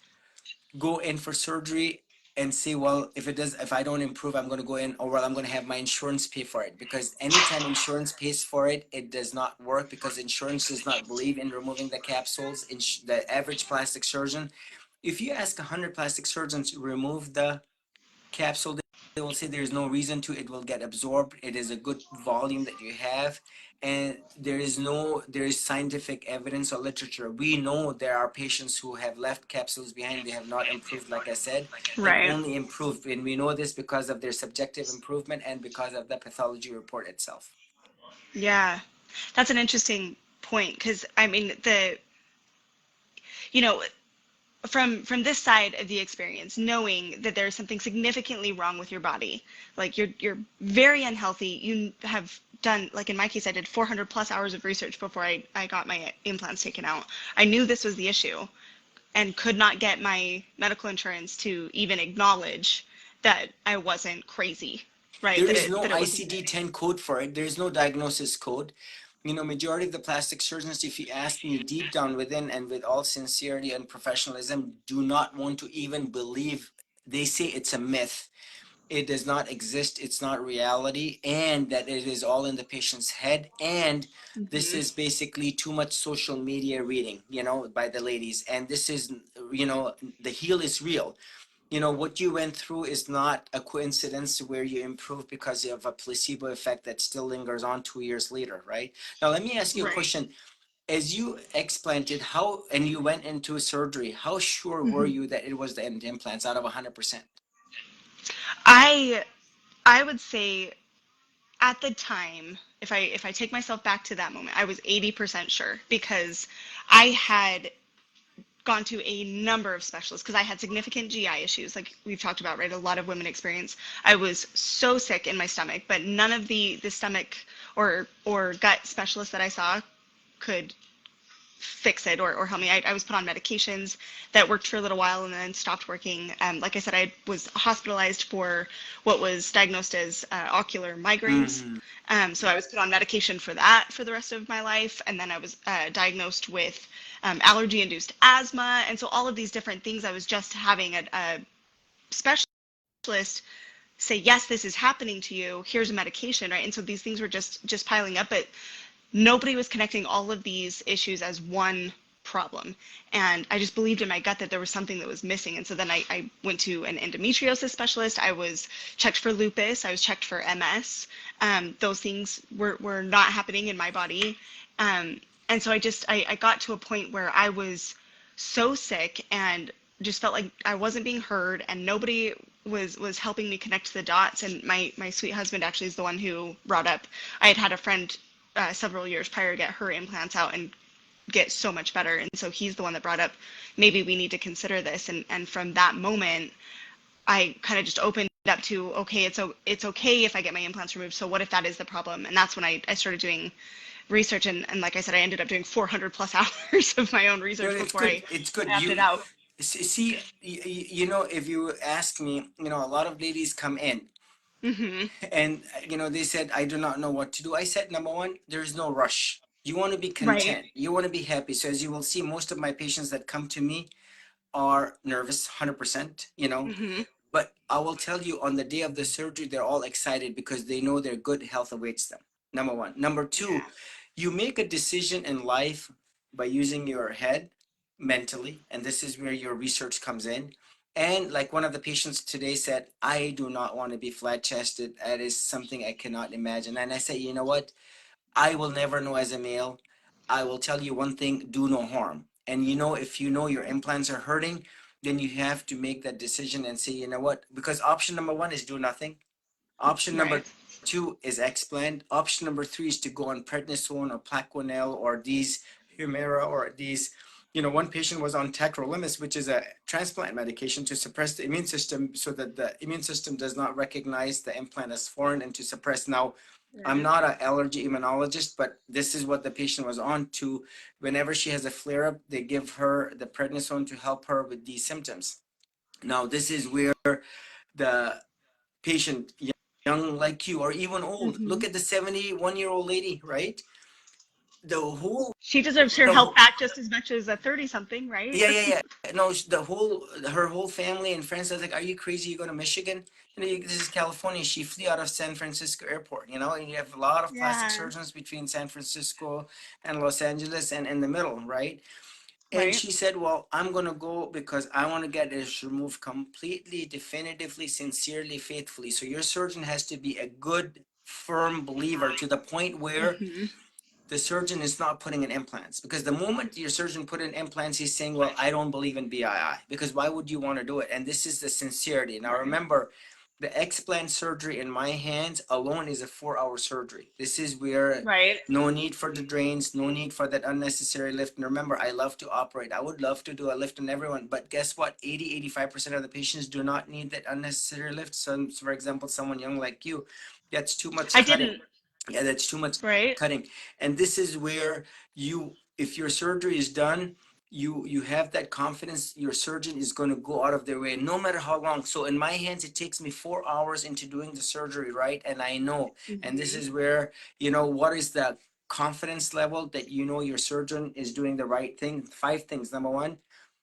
go in for surgery and say, well, if I don't improve, I'm going to go in, or well, I'm going to have my insurance pay for it. Because anytime insurance pays for it, it does not work, because insurance does not believe in removing the capsules. The average plastic surgeon, if you ask 100 plastic surgeons to remove the capsule, they will say there's no reason to. It will get absorbed. It is a good volume that you have, and there is scientific evidence or literature. We know there are patients who have left capsules behind. They have not improved, like I said, and Right. only improved. And we know this because of their subjective improvement and because of the pathology report itself. Yeah. That's an interesting point because I mean you know, from this side of the experience, knowing that there's something significantly wrong with your body, like you're very unhealthy. You have done, like in my case, I did 400 plus hours of research before I got my implants taken out. I knew this was the issue and could not get my medical insurance to even acknowledge that I wasn't crazy, right? There That is it no that it wasn't. ICD-10 code for it. There is no diagnosis code. Majority of the plastic surgeons, if you ask me deep down within and with all sincerity and professionalism, do not want to even believe. They say it's a myth. It does not exist. It's not reality, and that it is all in the patient's head. And this Mhm. is basically too much social media reading, by the ladies. And this is, the heel is real. What you went through is not a coincidence where you improve because of a placebo effect that still lingers on 2 years later, right? Now, let me ask you a Right. question. As you explanted and you went into surgery, how sure were Mhm. you that it was the implants out of 100%? I I would say at the time, if I take myself back to that moment, I was 80% sure because I had gone to a number of specialists because I had significant GI issues, like we've talked about, right? A lot of women experience. I was so sick in my stomach, but none of the stomach or gut specialists that I saw could fix it or help me. I was put on medications that worked for a little while and then stopped working. Like I said, I was hospitalized for what was diagnosed as ocular migraines. Mm-hmm. So I was put on medication for that for the rest of my life. And then I was diagnosed with allergy induced asthma. And so all of these different things, I was just having a specialist say, yes, this is happening to you. Here's a medication, right? And so these things were just piling up. But nobody was connecting all of these issues as one problem. And I just believed in my gut that there was something that was missing. And so then I went to an endometriosis specialist. I was checked for lupus. I was checked for MS. Those things were not happening in my body. And so I got to a point where I was so sick and just felt like I wasn't being heard and nobody was helping me connect the dots. And my sweet husband actually is the one who brought up, I had a friend several years prior to get her implants out and get so much better. And so he's the one that brought up, maybe we need to consider this. And from that moment, I kind of just opened up to, okay, it's okay if I get my implants removed. So what if that is the problem? And that's when I started doing research. And like I said, I ended up doing 400 plus hours of my own research It's before good. I It's good. opted out. See, if you ask me, a lot of ladies come in Hmm. and, they said, I do not know what to do. I said, number one, there's no rush. You want to be Right. content. You want to be happy. So as you will see, most of my patients that come to me are nervous, 100%, Hmm. but I will tell you, on the day of the surgery, they're all excited because they know their good health awaits them. Number one. Number two, Yeah. you make a decision in life by using your head mentally, and this is where your research comes in. And like one of the patients today said, I do not want to be flat chested. That is something I cannot imagine. And I say, you know what? I will never know as a male. I will tell you one thing, do no harm. And if you know your Okay. implants are hurting, then you have to make that decision and say, you know what? Because option number one is do nothing. Option number Right. two is explant. Option number three is to go on prednisone or Plaquenil or these Humira or these. One patient was on tacrolimus, which is a transplant medication to suppress the immune system so that the immune system does not recognize the implant as foreign and to suppress. Now, I'm Right. not an allergy immunologist, but this is what the patient was on to. Whenever she has a flare up, they give her the prednisone to help her with these symptoms. Now, this is where the patient, young like you or even old, look Hmm. at the 71-year-old lady, right? The whole, She deserves her the help whole, back just as much as a 30 something, right? yeah, yeah, yeah. No, her whole family and friends are like, "Are you crazy? You go to Michigan? This is California." She flew out of San Francisco airport. And you have a lot of plastic Yeah. surgeons between San Francisco and Los Angeles and in the middle, right? And Right. she said, "Well, I'm gonna go because I want to get this removed completely, definitively, sincerely, faithfully." So your surgeon has to be a good, firm believer to the point where Hmm. the surgeon is not putting in implants, because the moment your surgeon put in implants, he's saying, well, I don't believe in BII, because why would you want to do it? And this is the sincerity. Now Right. remember, the explant surgery in my hands alone is a 4-hour surgery. This is where Right. no need for the drains, no need for that unnecessary lift. And remember, I love to operate. I would love to do a lift on everyone, but guess what? 85% of the patients do not need that unnecessary lift. So for example, someone young like you, that's too much I cutting. didn't. Yeah, that's too much Right. cutting. And this is where if your surgery is done, you have that confidence your surgeon is going to go out of their way no matter how long. So in my hands, it takes me 4 hours into doing the surgery, right? And I know. And this Hmm. is where, what is the confidence level that your surgeon is doing the right thing? 5 things. Number one,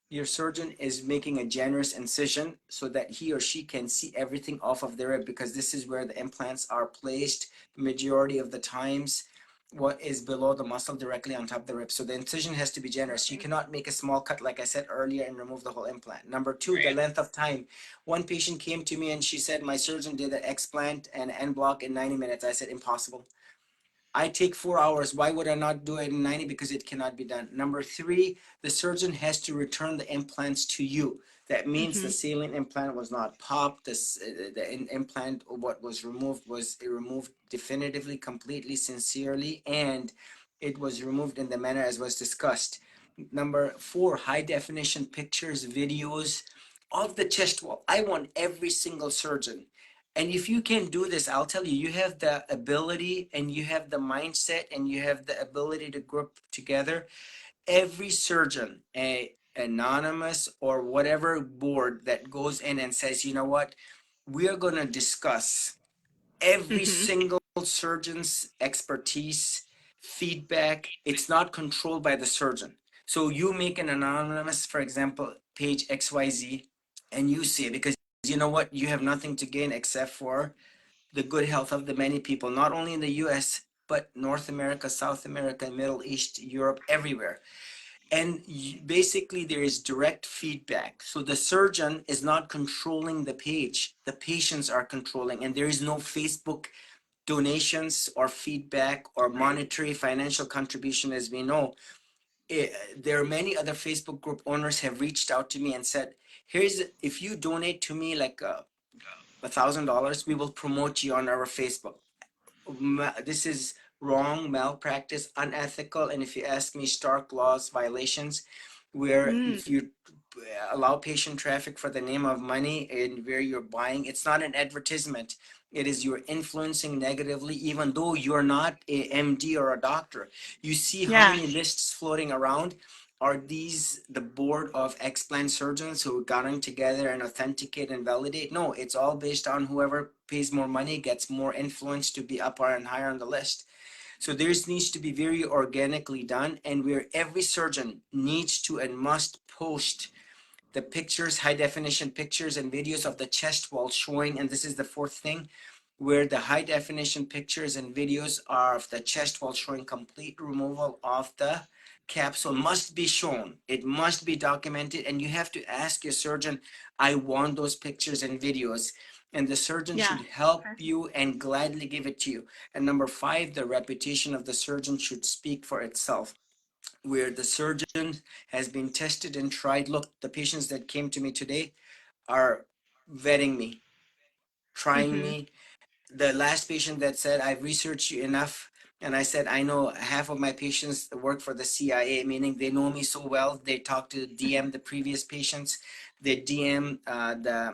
your surgeon is making a generous incision so that he or she can see everything off of the rib, because this is where the implants are placed majority of the times. What is below the muscle directly on top of the rib. So the incision has to be generous. You Right. cannot make a small cut, like I said earlier, and remove the whole implant. Number two, the Right. length of time. One patient came to me and she said, my surgeon did an explant and end block in 90 minutes. I said, impossible. I take 4 hours. Why would I not do it in 90? Because it cannot be done. Number three, the surgeon has to return the implants to you. That means the Hmm. saline implant was not popped. The implant, what was removed, was removed definitively, completely, sincerely, and it was removed in the manner as was discussed. Number four, high definition pictures, videos of the chest wall. I want every single surgeon, and if you can do this, I'll tell you, you have the ability and you have the mindset and you have the ability to group together. Every surgeon, anonymous or whatever board that goes in and says, you know what, we are going to discuss every Hmm. single surgeon's expertise, feedback. It's not controlled by the surgeon. So you make an anonymous, for example, page XYZ, and you see it, because you know what, you have nothing to gain except for the good health of the many people, not only in the US, but North America, South America, Middle East, Europe, everywhere. And basically, there is direct feedback. So the surgeon is not controlling the page, the patients are controlling, and there is no Facebook donations or feedback or Right. monetary financial contribution, as we know. There are many other Facebook group owners have reached out to me and said, here's, if you donate to me like $1,000, we will promote you on our Facebook. This is wrong, malpractice, unethical, and if you ask me, stark laws violations, where Mm. if you allow patient traffic for the name of money and where you're buying, it's not an advertisement. It is you're influencing negatively, even though you're not a MD or a doctor. You see how Yeah. many lists floating around. Are these the board of explant surgeons who gotten together and authenticate and validate? No, it's all based on whoever pays more money gets more influence to be up and higher on the list. So this needs to be very organically done, and where every surgeon needs to and must post the pictures, high definition pictures and videos of the chest wall showing, and this is the fourth thing, where the high definition pictures and videos are of the chest wall showing complete removal of the capsule must be shown. It must be documented, and you have to ask your surgeon, I want those pictures and videos. And the surgeon Yeah. should help Okay. you and gladly give it to you. And number five, the reputation of the surgeon should speak for itself. where the surgeon has been tested and tried. Look, the patients that came to me today are vetting me, trying Mhm. me. The last patient that said, I've researched you enough. And I said, I know half of my patients work for the CIA, meaning they know me so well. They talk to DM the previous patients. They DM the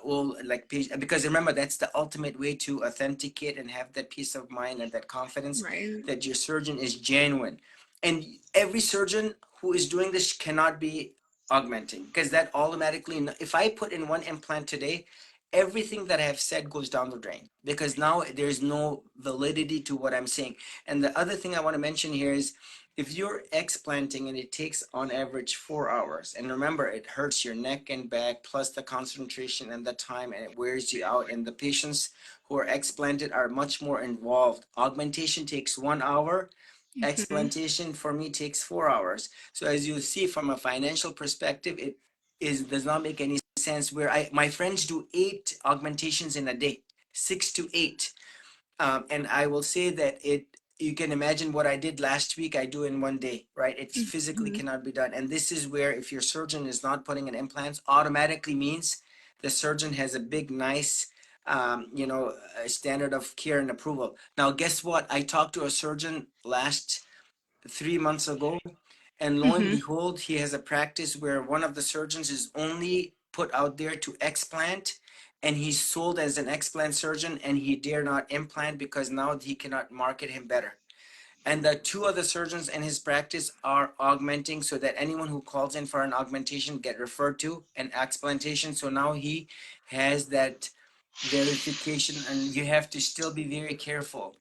all like because remember, that's the ultimate way to authenticate and have that peace of mind and that confidence Right. that your surgeon is genuine. And every surgeon who is doing this cannot be augmenting, because that automatically, if I put in one implant today, everything that I have said goes down the drain, because now there's no validity to what I'm saying. And the other thing I want to mention here is, if you're explanting and it takes on average 4 hours, and remember, it hurts your neck and back, plus the concentration and the time, and it wears you out. And the patients who are explanted are much more involved. Augmentation takes 1 hour. Mhm. Explantation for me takes 4 hours. So as you see, from a financial perspective, it does not make any sense. Where my friends do 8 augmentations in a day, 6 to 8. And I will say that you can imagine what I did last week, I do in one day, right? It physically Mhm. cannot be done. And this is where, if your surgeon is not putting in implants, automatically means the surgeon has a big, nice, standard of care and approval. Now, guess what? I talked to a surgeon last 3 months ago, and lo and Mhm. behold, he has a practice where one of the surgeons is only put out there to explant, and he's sold as an explant surgeon, and he dare not implant because now he cannot market him better. And the two other surgeons in his practice are augmenting, so that anyone who calls in for an augmentation get referred to an explantation. So now he has that verification, and you have to still be very careful.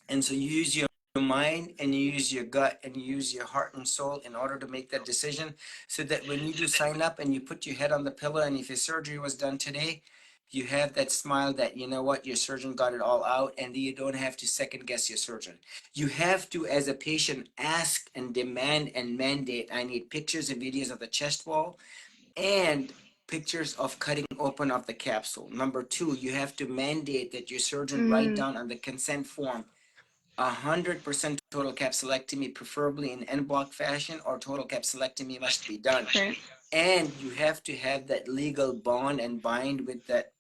And so you use your mind, and you use your gut, and you use your heart and soul in order to make that decision, so that when you do sign up and you put your head on the pillow, and if your surgery was done today, you have that smile that, you know what, your surgeon got it all out, and you don't have to second guess your surgeon. You have to, as a patient, ask and demand and mandate, I need pictures and videos of the chest wall, and pictures of cutting open of the capsule. Number two, you have to mandate that your surgeon write Mm. down on the consent form 100% total capsulectomy, preferably in en bloc fashion, or total capsulectomy must be done. Right. And you have to have that legal bond and bind with that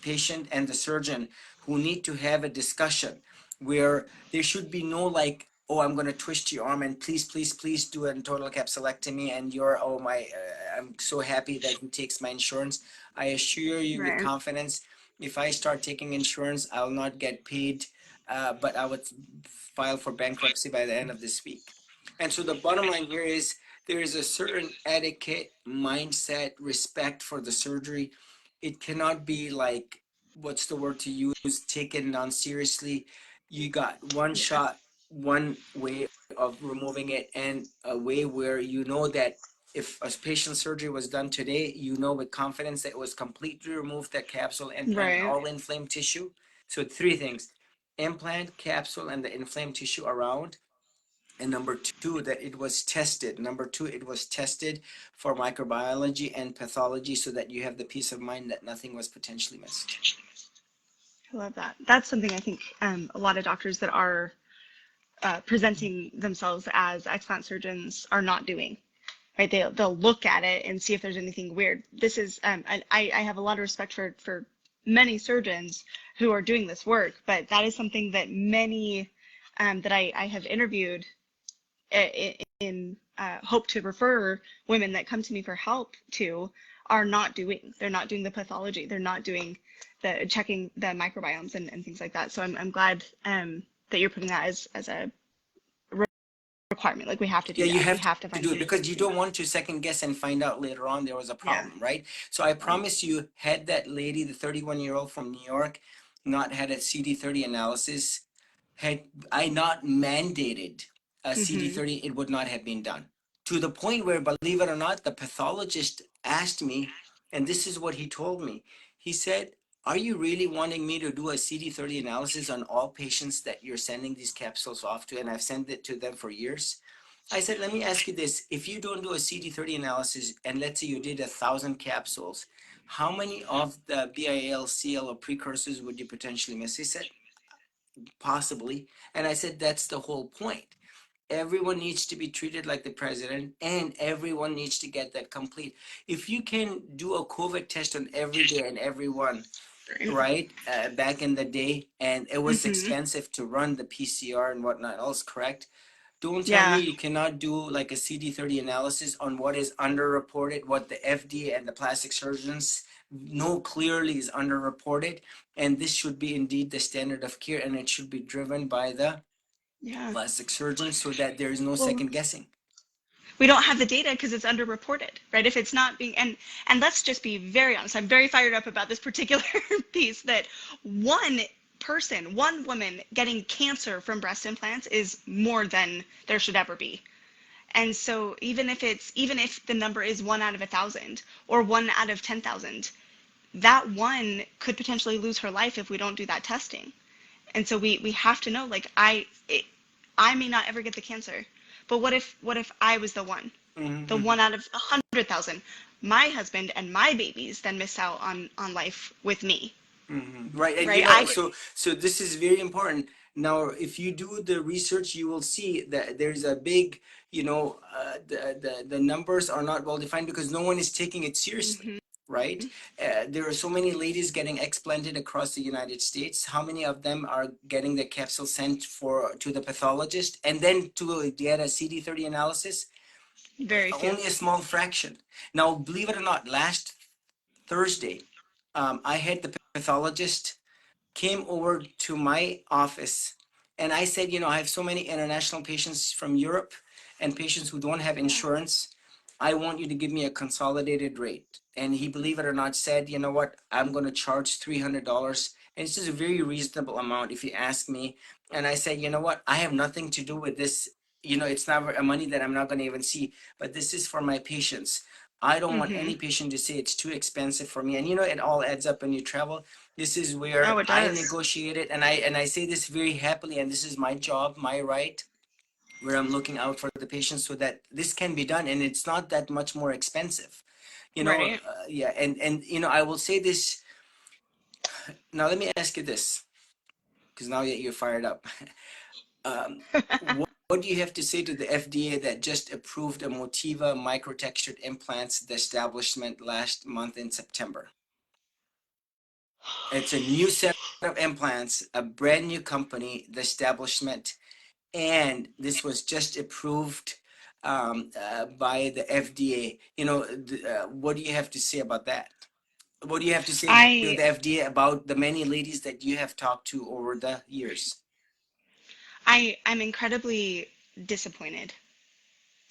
patient and the surgeon, who need to have a discussion where there should be no like, oh, I'm going to twist your arm and please, please, please do a total capsulectomy, and you're, oh my, I'm so happy that he takes my insurance. I assure you with Right. confidence, if I start taking insurance, I'll not get paid, but I would file for bankruptcy by the end of this week. And so the bottom line here is, there is a certain etiquette, mindset, respect for the surgery. It cannot be like, what's the word to use, taken non seriously. You got one Yeah. shot, one way of removing it, and a way where you know that if a patient surgery was done today, you know with confidence that it was completely removed, that capsule, implant, and Right. all inflamed tissue. So three things: implant, capsule, and the inflamed tissue around. And number two, that it was tested. Number two, it was tested for microbiology and pathology, so that you have the peace of mind that nothing was potentially missed. I love that. That's something I think a lot of doctors that are presenting themselves as explant surgeons are not doing. Right? They'll look at it and see if there's anything weird. This is I have a lot of respect for many surgeons who are doing this work, but that is something that many that I have interviewed in hope to refer women that come to me for help to are not doing. They're not doing the pathology. They're not doing the checking the microbiomes and things like that. So I'm glad that you're putting that as a requirement. Like we have to Yeah, do you that. We have have to to find do it, somebody because who's you doing don't that. want to second guess and find out later on there was a Yeah. problem, right? So I Right. promise you, had that lady, the 31-year-old from New York, not had a CD30 analysis, had I not mandated a Mm-hmm. CD30, it would not have been done. To the point where, believe it or not, the pathologist asked me, and this is what he told me. He said, are you really wanting me to do a CD30 analysis on all patients that you're sending these capsules off to? And I've sent it to them for years. I said, let me ask you this. If you don't do a CD30 analysis, and let's say you did 1,000 capsules, how many of the BIL, CL, or precursors would you potentially miss? He said, possibly. And I said, that's the whole point. everyone needs to be treated like the president, and everyone needs to get that complete. If you can do a COVID test on every day and everyone, right, back in the day, and it was Mm-hmm. expensive to run the PCR and whatnot else, correct? Don't tell me Yeah. you cannot do like a CD30 analysis on what is underreported, what the FDA and the plastic surgeons know clearly is underreported, and this should be indeed the standard of care, and it should be driven by the Yeah. plastic surgeons so that there is no Well, second guessing. we don't have the data because it's underreported, right? If it's not being, and let's just be very honest, I'm very fired up about this particular piece that one person, one woman getting cancer from breast implants is more than there should ever be. And so even if the number is 1 out of 1,000 or 1 out of 10,000, that one could potentially lose her life if we don't do that testing. And so we have to know, like, I may not ever get the cancer, but what if I was the Mm-hmm. 1 out of 100,000? My husband and my babies then miss out on life with me, Right, and right? I get, so this is very important. Now, if you do the research, you will see that there's a big, the numbers are not well defined because no one is taking it seriously, hmm right? There are so many ladies getting explanted across the United States. How many of them are getting the capsule sent for to the pathologist and then to get a CD30 analysis? very few. Only a small fraction. Now, believe it or not, last Thursday, I had the pathologist came over to my office, and I said, I have so many international patients from Europe and patients who don't have insurance. I want you to give me a consolidated rate. And he, believe it or not, said, you know what, I'm going to charge $300. And it's just a very reasonable amount if you ask me. And I said, you know what, I have nothing to do with this. It's not a money that I'm not going to even see, but this is for my patients. I don't want hmm any patient to say it's too expensive for me. And it all adds up when you travel. This is Oh, where it I does. negotiated, and I say this very happily, and this is my job, my right, where I'm looking out for the patients so that this can be done, and it's not that much more expensive. Right. Yeah, and I will say this now. Let me ask you this, because now that you're fired up, what do you have to say to the FDA that just approved a Motiva microtextured implants, the establishment last month in September? It's a new set of implants, a brand new company, the establishment, and this was just approved by the FDA. What do you have to say about that? What do you have to say to I the FDA about the many ladies that you have talked to over the years? I'm incredibly disappointed,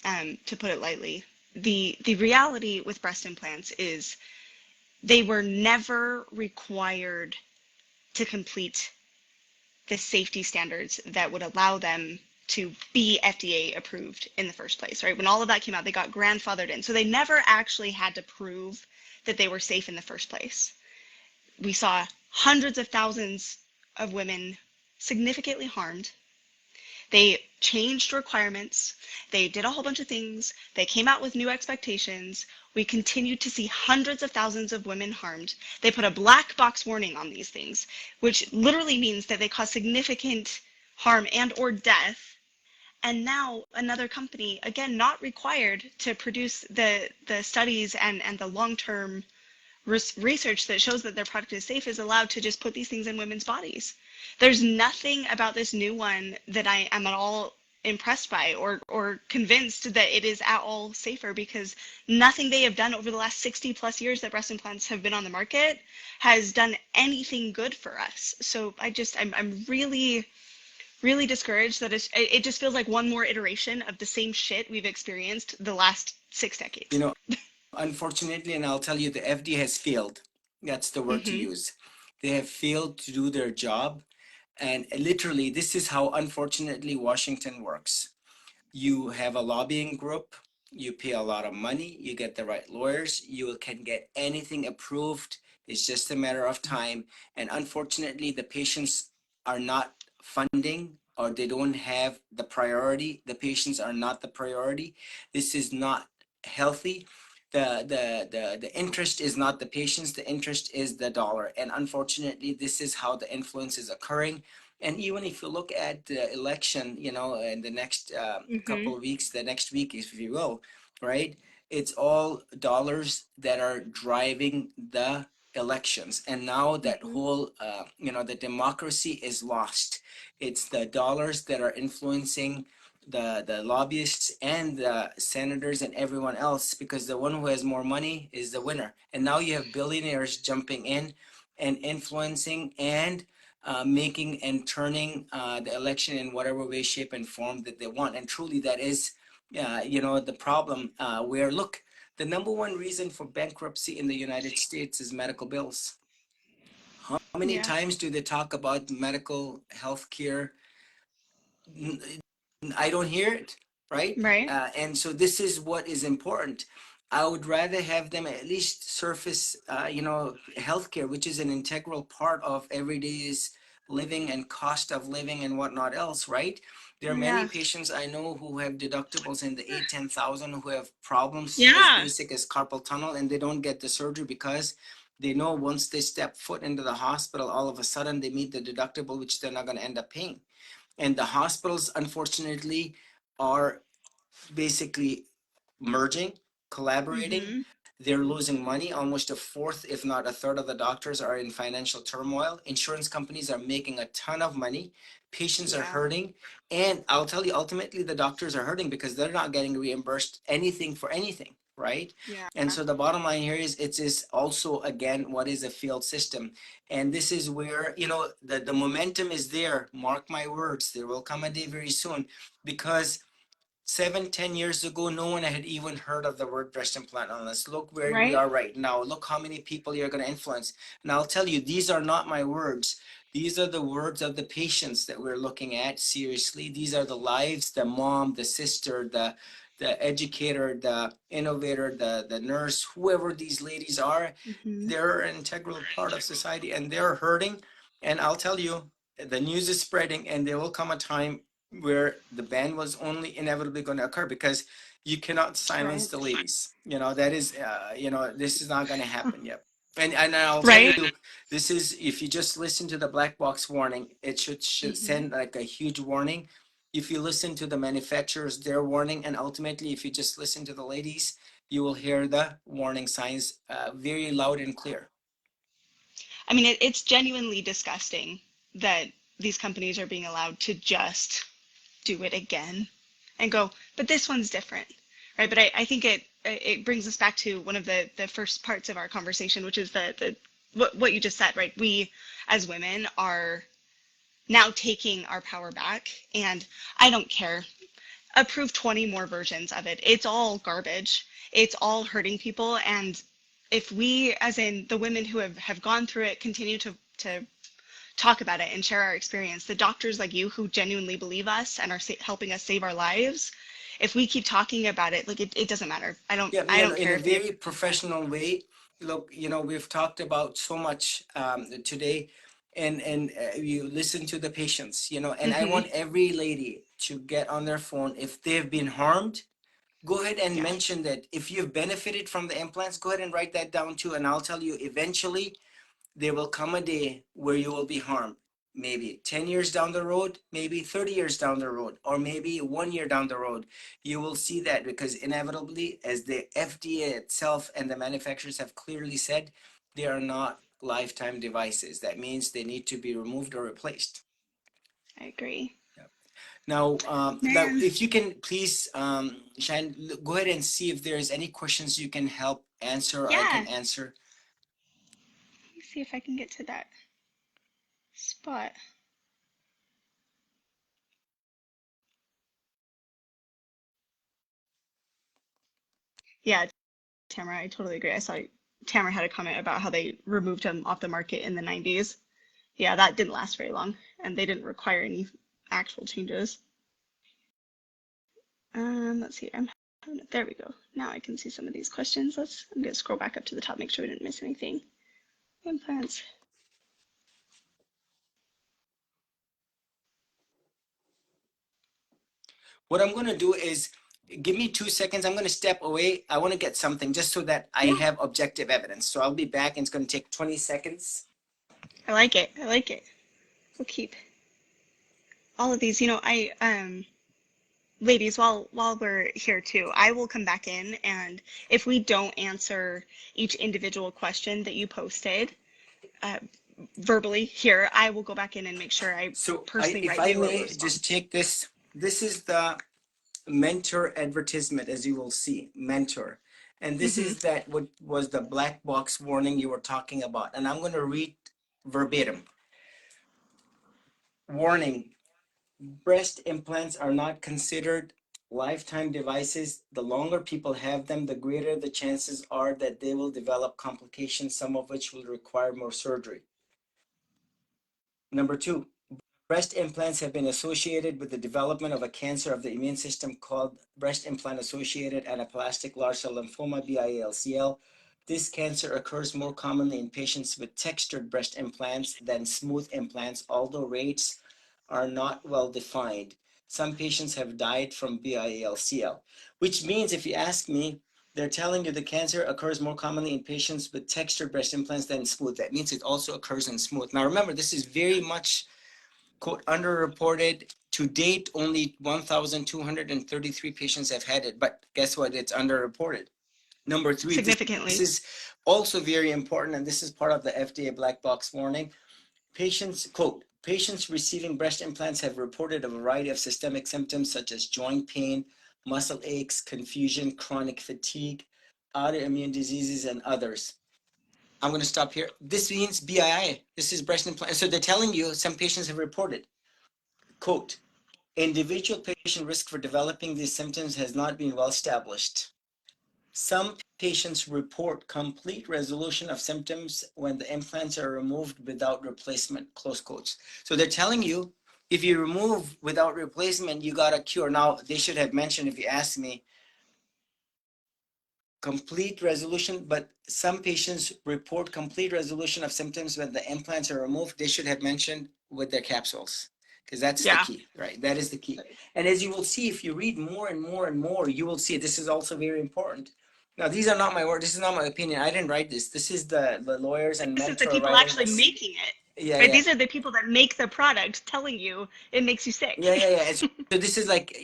to put it lightly. The reality with breast implants is they were never required to complete the safety standards that would allow them to be FDA approved in the first place, right? When all of that came out, they got grandfathered in. So they never actually had to prove that they were safe in the first place. We saw hundreds of thousands of women significantly harmed. They changed requirements. They did a whole bunch of things. They came out with new expectations. We continued to see hundreds of thousands of women harmed. They put a black box warning on these things, which literally means that they cause significant harm and or death. And now another company, again, not required to produce the studies and the long-term research that shows that their product is safe, is allowed to just put these things in women's bodies. There's nothing about this new one that I am at all impressed by or convinced that it is at all safer, because nothing they have done over the last 60 plus years that breast implants have been on the market has done anything good for us. So I'm really discouraged that it just feels like one more iteration of the same shit we've experienced the last 6 decades. Unfortunately, and I'll tell you, the FDA has failed. That's the word to Mm-hmm. use. They have failed to do their job. And literally, this is how, unfortunately, Washington works. You have a lobbying group, you pay a lot of money, you get the right lawyers, you can get anything approved. It's just a matter of time. And unfortunately, the patients are not funding, or they don't have the priority. The patients are not the priority. This is not healthy. The interest is not the patients, the interest is the dollar. And unfortunately, this is how the influence is occurring. And even if you look at the election, in the next couple Mhm. of weeks, the next week, if you will, right? It's all dollars that are driving the elections. And now that Mhm. whole, the democracy is lost. It's the dollars that are influencing the lobbyists and the senators and everyone else, because the one who has more money is the winner. And now you have billionaires jumping in and influencing and making and turning the election in whatever way, shape, and form that they want. And truly, that is, the problem. Where look, the number one reason for bankruptcy in the United States is medical bills. How many Yeah. times do they talk about medical health care? I don't hear it, right? Right. And so this is what is important. I would rather have them at least surface, healthcare, which is an integral part of everyday's living and cost of living and whatnot else, right? There are many Yeah. patients I know who have deductibles in the 8, 10,000, who have problems as Yeah. basic as carpal tunnel, and they don't get the surgery because they know once they step foot into the hospital, all of a sudden they meet the deductible, which they're not going to end up paying. And the hospitals, unfortunately, are basically merging, collaborating. Mhm. They're losing money. Almost a fourth, if not a third, of the doctors are in financial turmoil. Insurance companies are making a ton of money. Patients are Yeah. hurting. And I'll tell you, ultimately, the doctors are hurting because they're not getting reimbursed anything for anything, right? Yeah. And so the bottom line here is it is also, again, what is a field system? And this is where, the momentum is there. Mark my words, there will come a day very soon, because 7, 10 years ago, no one had even heard of the word breast implant illness. Look where we Right. are right now. Look how many people you're going to influence. And I'll tell you, these are not my words. These are the words of the patients that we're looking at seriously. These are the lives, the mom, the sister, the educator, the innovator, the nurse, whoever these ladies are. Mhm. They're an integral part of society and they're hurting. And I'll tell you, the news is spreading, and there will come a time where the ban was only inevitably going to occur, because you cannot silence Right. the ladies. That is, this is not going to happen yet. And I'll tell Right. you, this is, if you just listen to the black box warning, it should Mhm. send like a huge warning. If you listen to the manufacturers, their warning, and ultimately, if you just listen to the ladies, you will hear the warning signs very loud and clear. I mean, it's genuinely disgusting that these companies are being allowed to just do it again and go, but this one's different, right? But I think it brings us back to one of the first parts of our conversation, which is the what you just said, right? We as women are now taking our power back, and I don't care. Approve 20 more versions of it. It's all garbage. It's all hurting people. And if we, as in the women who have gone through it, continue to talk about it and share our experience, the doctors like you who genuinely believe us and are helping us save our lives, if we keep talking about it, like it doesn't matter. I don't Yeah, I don't in care a if they. very professional way. Look, we've talked about so much today, and you listen to the patients, and I Mm-hmm. want every lady to get on their phone. If they've been harmed, go ahead and Yeah, mention that. If you've benefited from the implants, go ahead and write that down too. And I'll tell you, eventually, there will come a day where you will be harmed. Maybe 10 years down the road, maybe 30 years down the road, or maybe 1 year down the road. You will see that, because inevitably, as the FDA itself and the manufacturers have clearly said, they are not lifetime devices. That means they need to be removed or replaced. I agree. Yeah. Now, Man. if you can please, Shine, go ahead and see if there's any questions you can help answer, or I can Yeah. answer. Let me see if I can get to that spot. Yeah, Tamara, I totally agree. I saw Tamara had a comment about how they removed him off the market in the 90s. Yeah, that didn't last very long, and they didn't require any actual changes. Let's see. There we go. Now I can see some of these questions. I'm gonna scroll back up to the top, make sure we didn't miss anything. Implants. What I'm going to do is, give me 2 seconds. I'm going to step away. I want to get something just so that I Yeah, have objective evidence. So I'll be back, and it's going to take 20 seconds. I like it. I like it. We'll keep. all of these. Ladies, while we're here too, I will come back in, and if we don't answer each individual question that you posted uh, verbally here, I will go back in and make sure I So personally if write I you a may just response. take this, this is the mentor advertisement, as you will see, mentor. And this Hmm. is that what was the black box warning you were talking about. And I'm going to read verbatim. Warning, breast implants are not considered lifetime devices. The longer people have them, the greater the chances are that they will develop complications, some of which will require more surgery. Number two, breast implants have been associated with the development of a cancer of the immune system called breast implant associated anaplastic large cell lymphoma, BIALCL. This cancer occurs more commonly in patients with textured breast implants than smooth implants, although rates are not well defined. Some patients have died from BIALCL, which means, if you ask me, they're telling you the cancer occurs more commonly in patients with textured breast implants than smooth. That means it also occurs in smooth. Now remember, this is very much quote underreported. To date, only 1,233 patients have had it, but guess what? It's underreported. Number three, this Significantly. is also very important, and this is part of the FDA black box warning. Patients, quote, patients receiving breast implants have reported a variety of systemic symptoms such as joint pain, muscle aches, confusion, chronic fatigue, autoimmune diseases, and others. I'm going to stop here. This means BII. This is breast implant. So they're telling you some patients have reported, quote, individual patient risk for developing these symptoms has not been well established. Some patients report complete resolution of symptoms when the implants are removed without replacement, close quotes. So they're telling you if you remove without replacement, you got a cure. Now, they should have mentioned, if you ask me, complete resolution, but some patients report complete resolution of symptoms when the implants are removed. They should have mentioned with their capsules, because that's the Yeah. key, right? That is the key. And as you will see, if you read more and more and more, you will see this is also very important. Now, these are not my words. This is not my opinion. I didn't write this. This is the lawyers and This is the mentor people writing actually this. making it. Yeah, Right? yeah. These are the people that make the product telling you it makes you Yeah, sick. yeah, yeah. So this is like,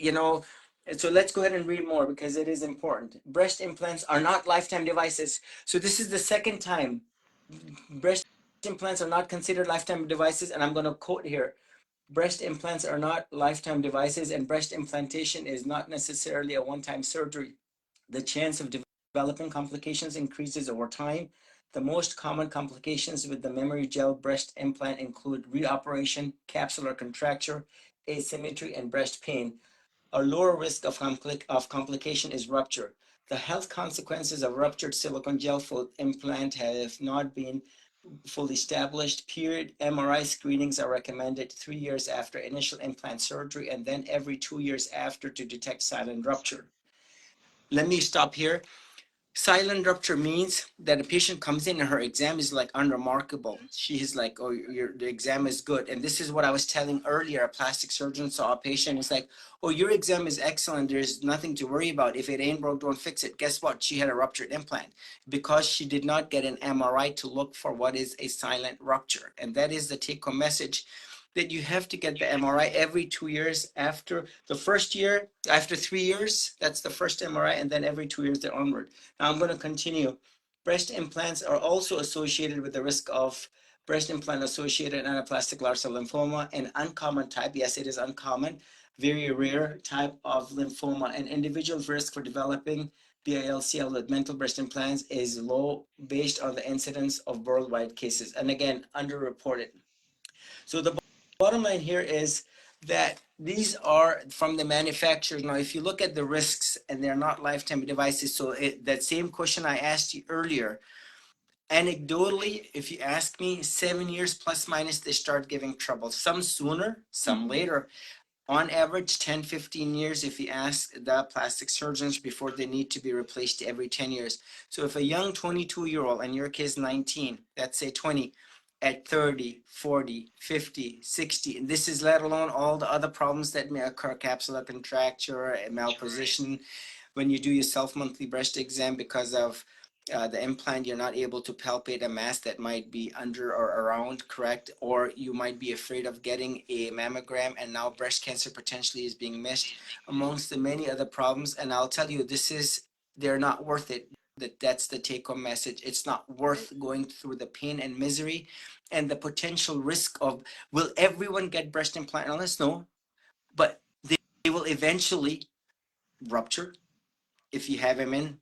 so let's go ahead and read more because it is important. Breast implants are not lifetime devices. So this is the second time breast implants are not considered lifetime devices. And I'm going to quote here. Breast implants are not lifetime devices, and breast implantation is not necessarily a one-time surgery. The chance of developing complications increases over time. The most common complications with the memory gel breast implant include reoperation, capsular contracture, asymmetry, and breast pain. A lower risk of complication is rupture. The health consequences of ruptured silicone gel foot implant have not been fully established. Period. MRI screenings are recommended 3 years after initial implant surgery and then every 2 years after to detect silent rupture. Let me stop here. Silent rupture means that a patient comes in and her exam is like unremarkable. She is like, oh, the exam is good. And this is what I was telling earlier. A plastic surgeon saw a patient. It's like, oh, your exam is excellent. There's nothing to worry about. If it ain't broke, don't fix it. Guess what? She had a ruptured implant because she did not get an MRI to look for what is a silent rupture. And that is the take home message, that you have to get the MRI every 2 years after the first year, after 3 years, that's the first MRI, and then every 2 years they're onward. Now I'm going to continue. Breast implants are also associated with the risk of breast implant associated anaplastic large cell lymphoma, an uncommon type. Yes, it is uncommon, very rare type of lymphoma. An individual's risk for developing BILCL with mental breast implants is low based on the incidence of worldwide cases. And again, underreported. So the bottom line here is that these are from the manufacturers. Now, if you look at the risks, and they're not lifetime devices, so that same question I asked you earlier, anecdotally, if you ask me, 7 years plus minus, they start giving trouble. Some sooner, some Mhm. later. On average, 10, 15 years if you ask the plastic surgeons before they need to be replaced every 10 years. So if a young 22-year-old, and your kid's 19, let's say 20, at 30, 40, 50, 60, and this is let alone all the other problems that may occur, capsular contracture, malposition, when you do your self-monthly breast exam because of the implant, you're not able to palpate a mass that might be under or around, correct? Or you might be afraid of getting a mammogram, and now breast cancer potentially is being missed, amongst the many other problems. And I'll tell you, they're not worth it. That's the take home message. It's not worth going through the pain and misery and the potential risk of, will everyone get breast implant illness? No, but they will eventually rupture if you have them in.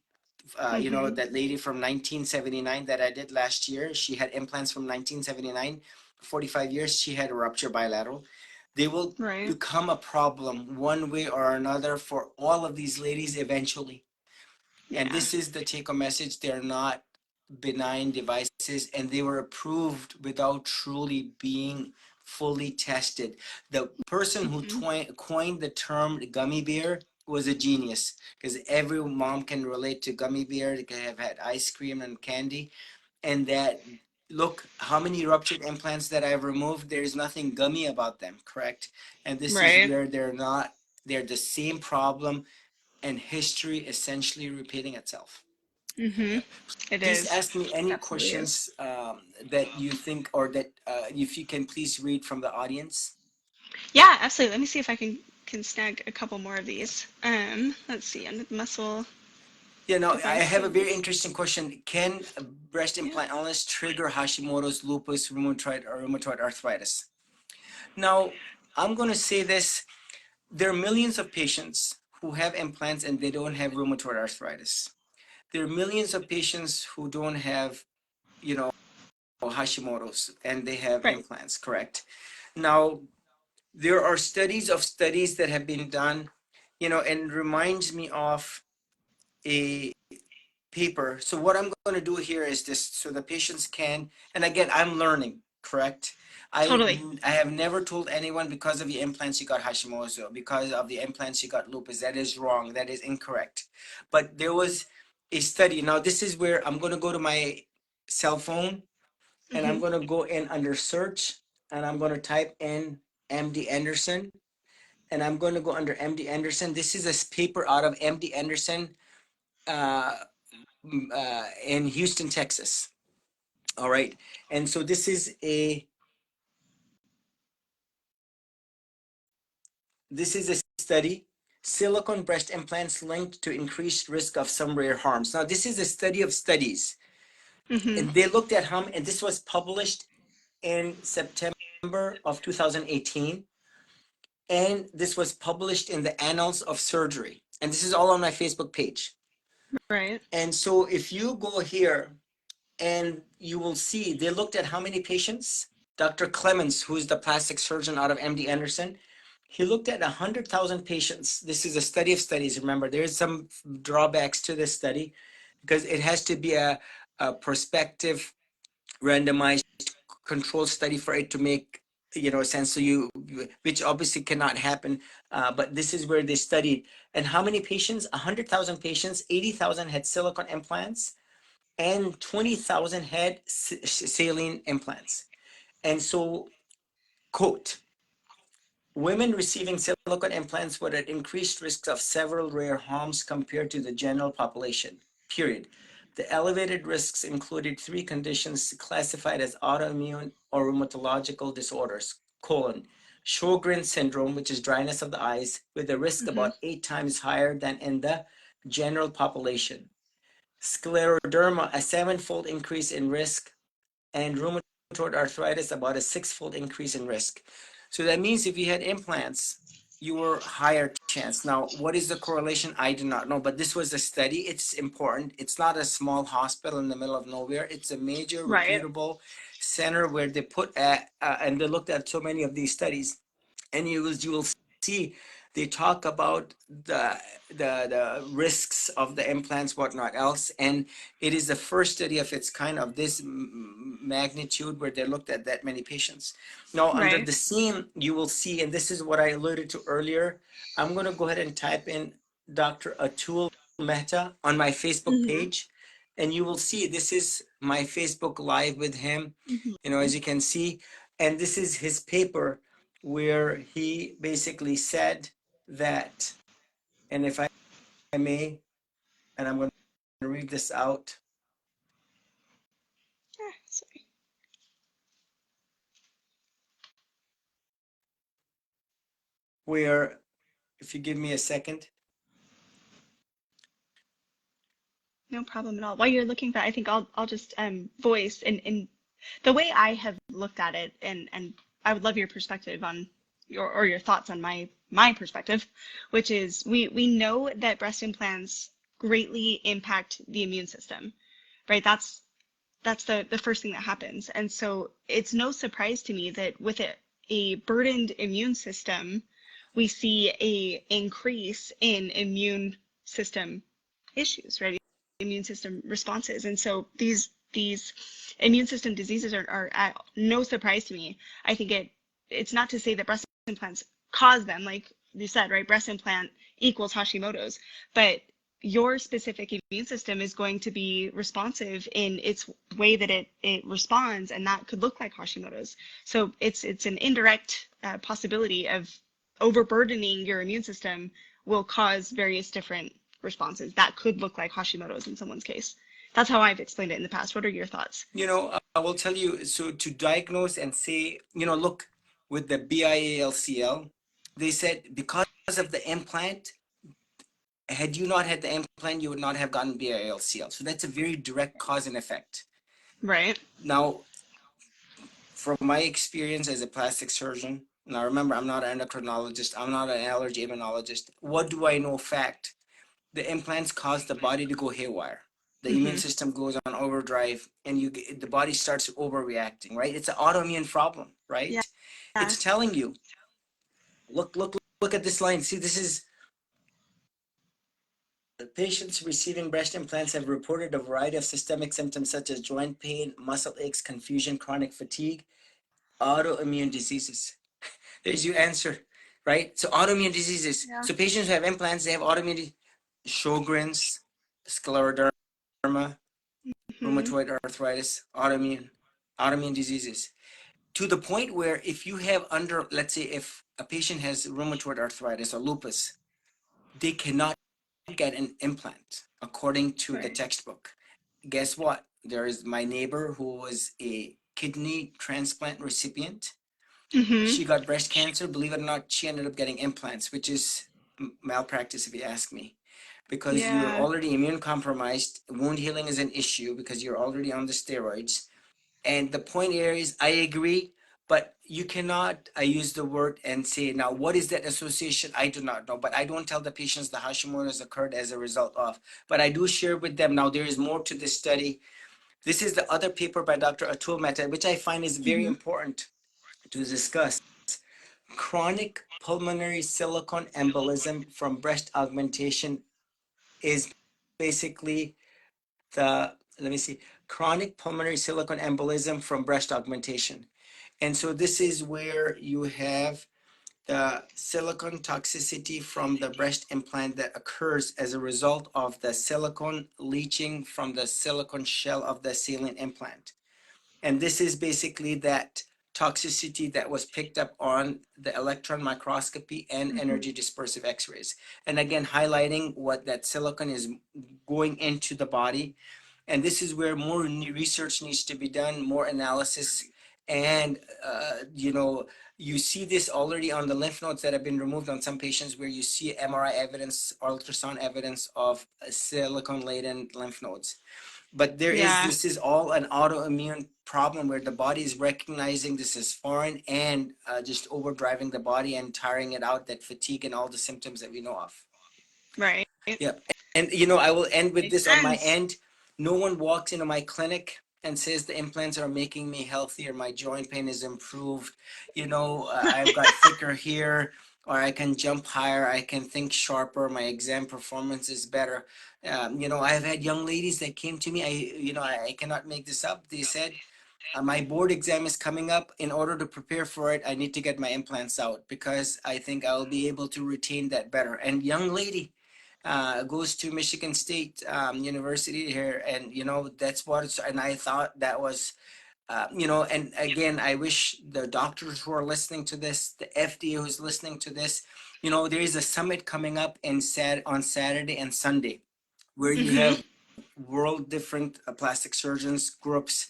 Mm-hmm. That lady from 1979 that I did last year, she had implants from 1979, 45 years, she had a rupture bilateral. They will Right. become a problem one way or another for all of these ladies eventually. And Yeah. this is the take home message. They're not benign devices, and they were approved without truly being fully tested. The person who Mm-hmm. coined the term gummy bear was a genius, because every mom can relate to gummy bear. They have had ice cream and candy, and that, look how many ruptured implants that I've removed. There's nothing gummy about them, correct? And this is Right. where they're the same problem, and history essentially repeating itself. Mm-hmm. It Please is. ask me It any absolutely is. questions that you think, or that if you can please read from the audience. Yeah, absolutely. Let me see if I can snag a couple more of Yeah. these. Let's see, under the muscle I have a very devices. interesting question. Can breast Yeah. implant illness trigger Hashimoto's, lupus, rheumatoid arthritis? Now, I'm going to say this. There are millions of patients who have implants and they don't have rheumatoid arthritis. There are millions of patients who don't have, Hashimoto's, and they have Right. implants, correct? Now, there are studies that have been done, and reminds me of a paper. So what I'm going to do here is this, so the patients can, and again, I'm learning, correct? I Totally. I have never told anyone because of the implants you got Hashimoto's, because of the implants you got lupus. That is wrong. That is incorrect. But there was a study. Now this is where I'm going to go to my cell phone, and I'm Mm-hmm. going to go in under search, and I'm going to type in MD Anderson, and I'm going to go under MD Anderson. This is a paper out of MD Anderson uh, in Houston, Texas. All right. And so this is a study, silicone breast implants linked to increased risk of some rare harms. Now, this is a study of studies, Mm-hmm. and they looked at how, and this was published in September of 2018, and this was published in the Annals of Surgery. And this is all on my Facebook page. Right. And so if you go here, and you will see they looked at how many patients. Dr. Clemens, who's the plastic surgeon out of MD Anderson, he looked at 100,000 patients. This is a study of studies. Remember, there's some drawbacks to this study because it has to be a prospective, randomized control study for it to make sense. So which obviously cannot happen. But this is where they studied. And how many patients? 100,000 patients. 80,000 had silicone implants, and 20,000 had saline implants. And so, quote, women receiving silicone implants were at increased risk of several rare harms compared to the general population, period. The elevated risks included three conditions classified as autoimmune or rheumatological disorders: colon, Sjogren's syndrome, which is dryness of the eyes, with a risk Mm-hmm. about 8 times higher than in the general population; scleroderma, a sevenfold increase in risk; and rheumatoid arthritis, about a sixfold increase in risk. So that means if you had implants, you were higher chance. Now, what is the correlation? I do not know, but this was a study. It's important. It's not a small hospital in the middle of nowhere. It's a major Right. reputable center where they and they looked at so many of these studies, and you will see they talk about the risks of the implants, whatnot else, and it is the first study of its kind of this magnitude where they looked at that many patients. Now, under Right. the same, you will see, and this is what I alluded to earlier. I'm going to go ahead and type in Dr. Atul Mehta on my Facebook Mm-hmm. page, and you will see this is my Facebook Live with him. Mm-hmm. As you can see, and this is his paper where he basically said that, and if I may, and I'm going to read this out. Sorry. Where, if you give me a second. No problem at all. While you're looking for, I think I'll just voice in the way I have looked at it, and I would love your perspective on your thoughts on my perspective, which is we know that breast implants greatly impact the immune system, right? That's the first thing that happens, and so it's no surprise to me that with a burdened immune system, we see a increase in immune system issues, right? Immune system responses. And so these immune system diseases are at no surprise to me. I think it's not to say that breast implants cause them, like you said, right? Breast implant equals Hashimoto's, but your specific immune system is going to be responsive in its way that it responds, and that could look like Hashimoto's. So it's an indirect possibility of overburdening your immune system will cause various different responses that could look like Hashimoto's in someone's case. That's how I've explained it in the past. What are your thoughts? I will tell you, so to diagnose and say, look, with the BIALCL, they said because of the implant, had you not had the implant, you would not have gotten BIALCL. So that's a very direct cause and effect. Right. Now, from my experience as a plastic surgeon, now remember, I'm not an endocrinologist, I'm not an allergy immunologist. What do I know fact? The implants cause the body to go haywire. The immune system goes on overdrive, and the body starts overreacting, right? It's an autoimmune problem, Yeah. right? It's telling you, look at this line. See, this is patients receiving breast implants have reported a variety of systemic symptoms such as joint pain, muscle aches, confusion, chronic fatigue, autoimmune diseases. There's your answer, right? So autoimmune diseases. Yeah. So patients who have implants, they have autoimmune Sjogren's, scleroderma, rheumatoid arthritis, autoimmune diseases. To the point where if you have let's say if a patient has rheumatoid arthritis or lupus, they cannot get an implant according to the Right. textbook. Guess what? There is my neighbor who was a kidney transplant recipient. She got breast cancer. Believe it or not, she ended up getting implants, which is malpractice if you ask me, because you're Yeah. already immune compromised. Wound healing is an issue because you're already on the steroids. And the point here is, I agree, but you cannot, I use the word and say, now, what is that association? I do not know, but I don't tell the patients the Hashimoto's occurred as a result of, but I do share with them. Now, there is more to this study. This is the other paper by Dr. Atul Mehta, which I find is very important to discuss. Chronic pulmonary silicone embolism from breast augmentation is basically let me see, chronic pulmonary silicone embolism from breast augmentation. And so this is where you have the silicone toxicity from the breast implant that occurs as a result of the silicone leaching from the silicone shell of the saline implant. And this is basically that toxicity that was picked up on the electron microscopy and energy dispersive x-rays. And again, highlighting what that silicone is going into the body. And this is where more research needs to be done, more analysis. And, you see this already on the lymph nodes that have been removed on some patients, where you see MRI evidence, ultrasound evidence of silicone-laden lymph nodes. But Yeah. this is all an autoimmune problem where the body is recognizing this as foreign and just overdriving the body and tiring it out, that fatigue and all the symptoms that we know of. Right. Yeah. And I will end with Makes this on my sense. end. No one walks into my clinic and says the implants are making me healthier, my joint pain is improved, I've got thicker here, or I can jump higher, I can think sharper, my exam performance is better. I've had young ladies that came to me, I cannot make this up. They said, my board exam is coming up. In order to prepare for it, I need to get my implants out because I think I'll be able to retain that better. And young lady goes to Michigan State University here, and that's what it's. And I thought that was, and again, I wish the doctors who are listening to this, the FDA who's listening to this, there is a summit coming up on Saturday and Sunday, where you have world different plastic surgeons groups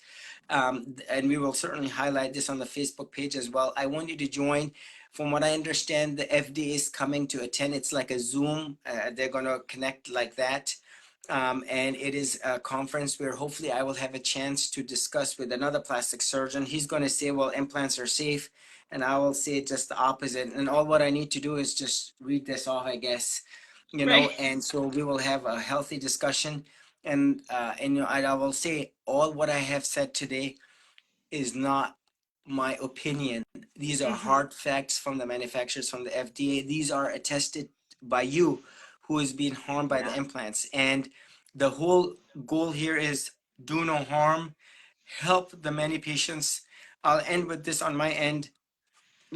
and we will certainly highlight this on the Facebook page as well. I want you to join. From what I understand, the FDA is coming to attend. It's like a Zoom. They're going to connect like that. And it is a conference where hopefully I will have a chance to discuss with another plastic surgeon. He's going to say, well, implants are safe. And I will say just the opposite. And all what I need to do is just read this off, I guess, Right. and so we will have a healthy discussion. And I will say all what I have said today is not my opinion. These are Mm-hmm. hard facts from the manufacturers, from the FDA. These are attested by you who is being harmed by the Yeah. implants. And the whole goal here is do no harm, help the many patients. I'll end with this on my end.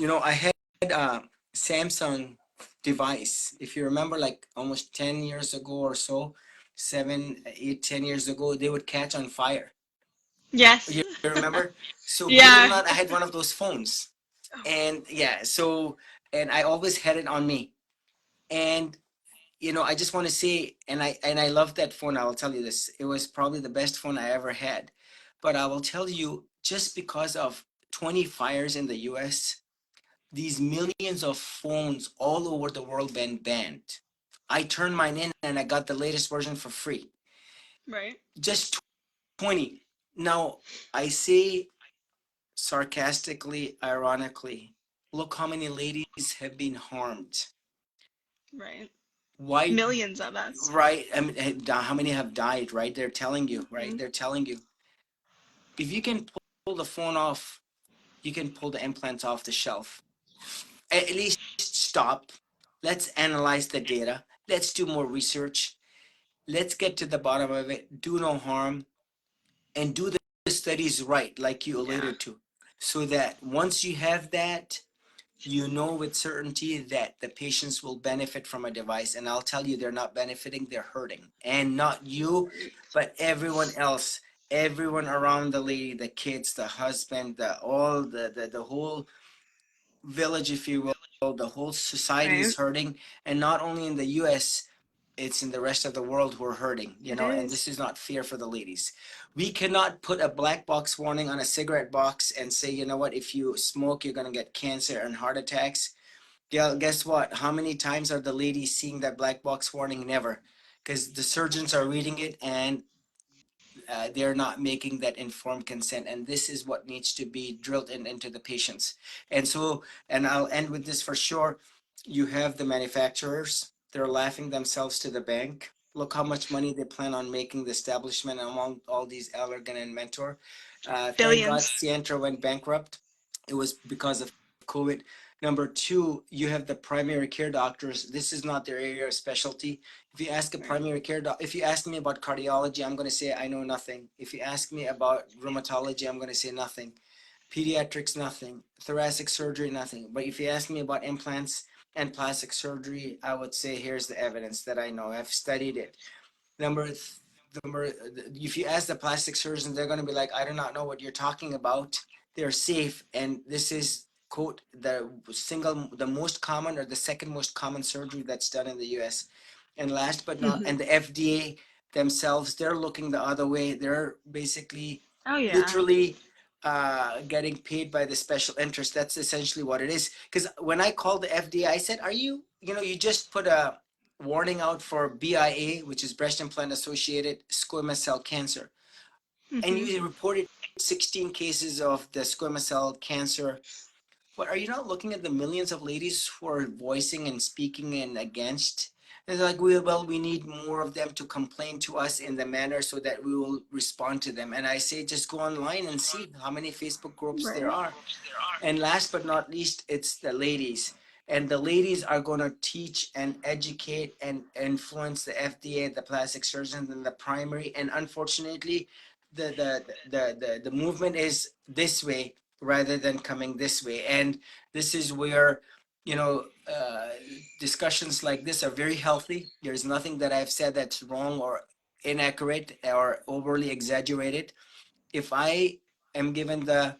I had a Samsung device. If you remember, like almost 10 years ago or so, 7, 8, 10 years ago, they would catch on fire. Yes. You remember? So believe it or Yeah. not, I had one of those phones. Oh. And yeah, and I always had it on me. And I just want to say, and I love that phone. I will tell you this. It was probably the best phone I ever had. But I will tell you, just because of 20 fires in the US, these millions of phones all over the world been banned. I turned mine in and I got the latest version for free. Right. Just 20. Now, I say sarcastically, ironically, look how many ladies have been harmed. Right. Why, Millions of us. right? I mean, how many have died, right? They're telling you, right? Mm-hmm. They're telling you. If you can pull the phone off, you can pull the implants off the shelf. At least stop. Let's analyze the data. Let's do more research. Let's get to the bottom of it. Do no harm and do the studies right, like you Yeah. alluded to, so that once you have that, you know with certainty that the patients will benefit from a device. And I'll tell you, they're not benefiting, they're hurting. And not you, Right. but everyone else, everyone around the lady, the kids, the husband, the whole village, if you will, the whole society Right. is hurting. And not only in the US, it's in the rest of the world who are hurting, It and is. this is not fair for the ladies. We cannot put a black box warning on a cigarette box and say, you know what, if you smoke, you're going to get cancer and heart attacks. Yeah, guess what? How many times are the ladies seeing that black box warning? Never. Because the surgeons are reading it and they're not making that informed consent, and this is what needs to be drilled into the patients. And I'll end with this for sure. You have the manufacturers, they're laughing themselves to the bank. Look how much money they plan on making the establishment among all these Allergan and Mentor. Thank God Billions. Sientra went bankrupt. It was because of COVID. Number two, you have the primary care doctors. This is not their area of specialty. If you ask a Right. primary care doc, if you ask me about cardiology, I'm going to say I know nothing. If you ask me about rheumatology, I'm going to say nothing. Pediatrics, nothing. Thoracic surgery, nothing. But if you ask me about implants and plastic surgery, I would say here's the evidence that I know. I've studied it. Number, number, if you ask the plastic surgeons, they're going to be like, I do not know what you're talking about. They're safe, and this is quote the most common or the second most common surgery that's done in the U.S. And last but not, Mm-hmm. and the FDA themselves, they're looking the other way. They're basically Oh yeah. literally getting paid by the special interest. That's essentially what it is. Because when I called the FDA, I said, "Are you? You just put a warning out for BIA, which is breast implant associated squamous cell cancer, and Mm-hmm. you reported 16 cases of the squamous cell cancer, but are you not looking at the millions of ladies who are voicing and speaking and against? It's like, we need more of them to complain to us in the manner so that we will respond to them. And I say, just go online and see how many Facebook groups there Right. are. And last but not least, it's the ladies. And the ladies are going to teach and educate and influence the FDA, the plastic surgeons, and the primary. And unfortunately, the movement is this way rather than coming this way. And this is where, you know, uh, discussions like this are very healthy. There's nothing that I've said that's wrong or inaccurate or overly exaggerated. If I am given the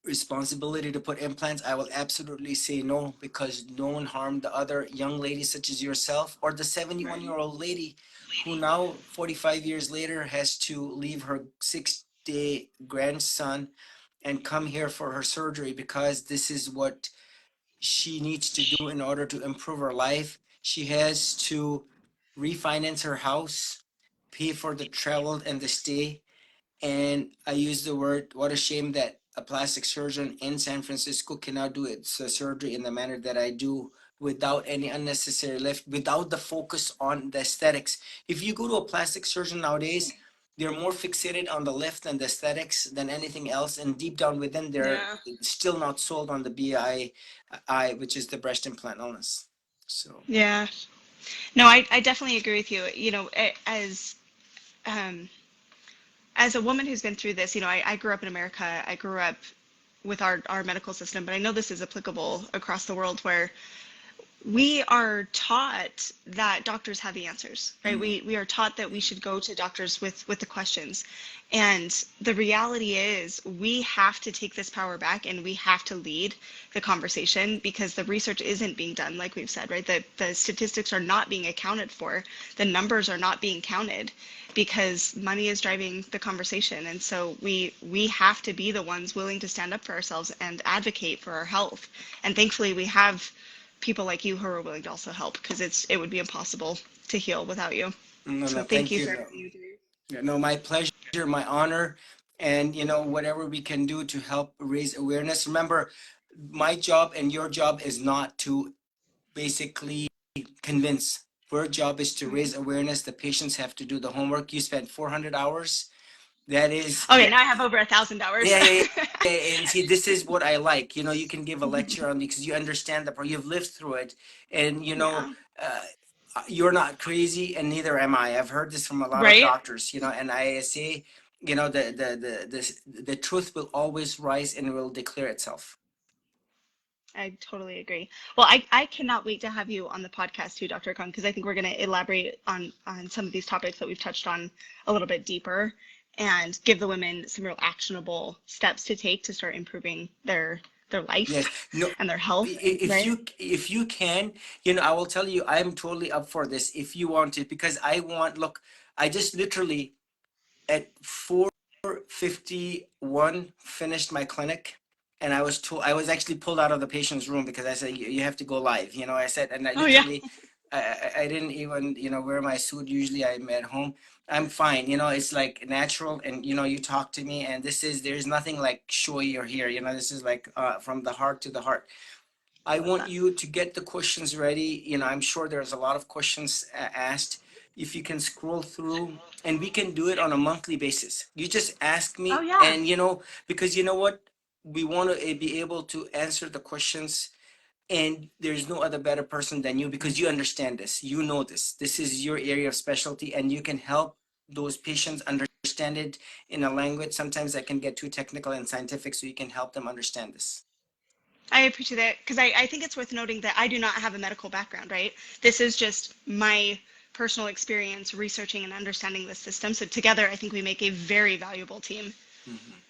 responsibility to put implants, I will absolutely say no, because no one harmed the other young ladies such as yourself or the 71-year-old Right. lady who now 45 years later has to leave her day grandson and come here for her surgery because this is what she needs to do in order to improve her life. She has to refinance her house, pay for the travel and the stay. And I use the word, what a shame that a plastic surgeon in San Francisco cannot do its surgery in the manner that I do without any unnecessary lift, without the focus on the aesthetics. If you go to a plastic surgeon nowadays, they're more fixated on the lift and the aesthetics than anything else. And deep down within, they're Yeah. still not sold on the which is the breast implant illness. So, Yeah. No, I definitely agree with you. You know, um, as a woman who's been through this, you know, I grew up in America. I grew up with our medical system, but I know this is applicable across the world where we are taught that doctors have the answers, right? mm, We are taught that we should go to doctors with the questions. And the reality is we have to take this power back and we have to lead the conversation because the research isn't being done, like we've said, right? The statistics are not being accounted for. The numbers are not being counted because money is driving the conversation. And so we have to be the ones willing to stand up for ourselves and advocate for our health. And thankfully we have people like you who are willing to also help because it would be impossible to heal without you. no, So no, thank thank you you. for No. everything you do. Yeah, no, my pleasure, my honor, and whatever we can do to help raise awareness. Remember, my job and your job is not to basically convince. Your job is to raise awareness. The patients have to do the homework. You spent 400 hours. That is, Okay, now I have over 1,000 hours. yeah, yeah, yeah. And see, this is what I like. You can give a lecture on because you understand the part. You've lived through it, and Yeah. uh, you're not crazy, and neither am I. I've heard this from a lot of Right? doctors. And I say, the truth will always rise and will declare itself. I totally agree. Well, I cannot wait to have you on the podcast too, Dr. Khan, because I think we're going to elaborate on some of these topics that we've touched on a little bit deeper and give the women some real actionable steps to take to start improving their Yes. life No. and their health, right? If you can, I will tell you, I'm totally up for this if you want it because I want. Look, I just literally at 4:51 finished my clinic, and I was actually pulled out of the patient's room because I said you have to go live. I said, and I Oh yeah. literally I didn't even wear my suit. Usually I'm at home. I'm fine. It's like natural, and you talk to me, and there's nothing like showy or here. This is like from the heart to the heart. I I love want that. you to get the questions ready. I'm sure there's a lot of questions asked. If you can scroll through, and we can do it on a monthly basis. You just ask Oh me, yeah. and because you know what? We want to be able to answer the questions, and there's no other better person than you because you understand this. You know this. This is your area of specialty, and you can help those patients understand it in a language sometimes that can get too technical and scientific, so you can help them understand this. I appreciate that because I think it's worth noting that I do not have a medical background, right? This is just my personal experience researching and understanding the system. So together, I think we make a very valuable team.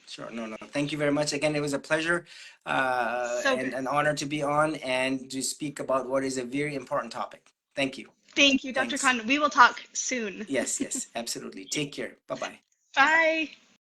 Sure. No, no. Thank you very much. Again, it was a pleasure So and good. an honor to be on and to speak about what is a very important topic. Thank you. Thank you, Dr. Thanks. Khan. We will talk soon. Yes, yes, absolutely. Take care. Bye bye. Bye.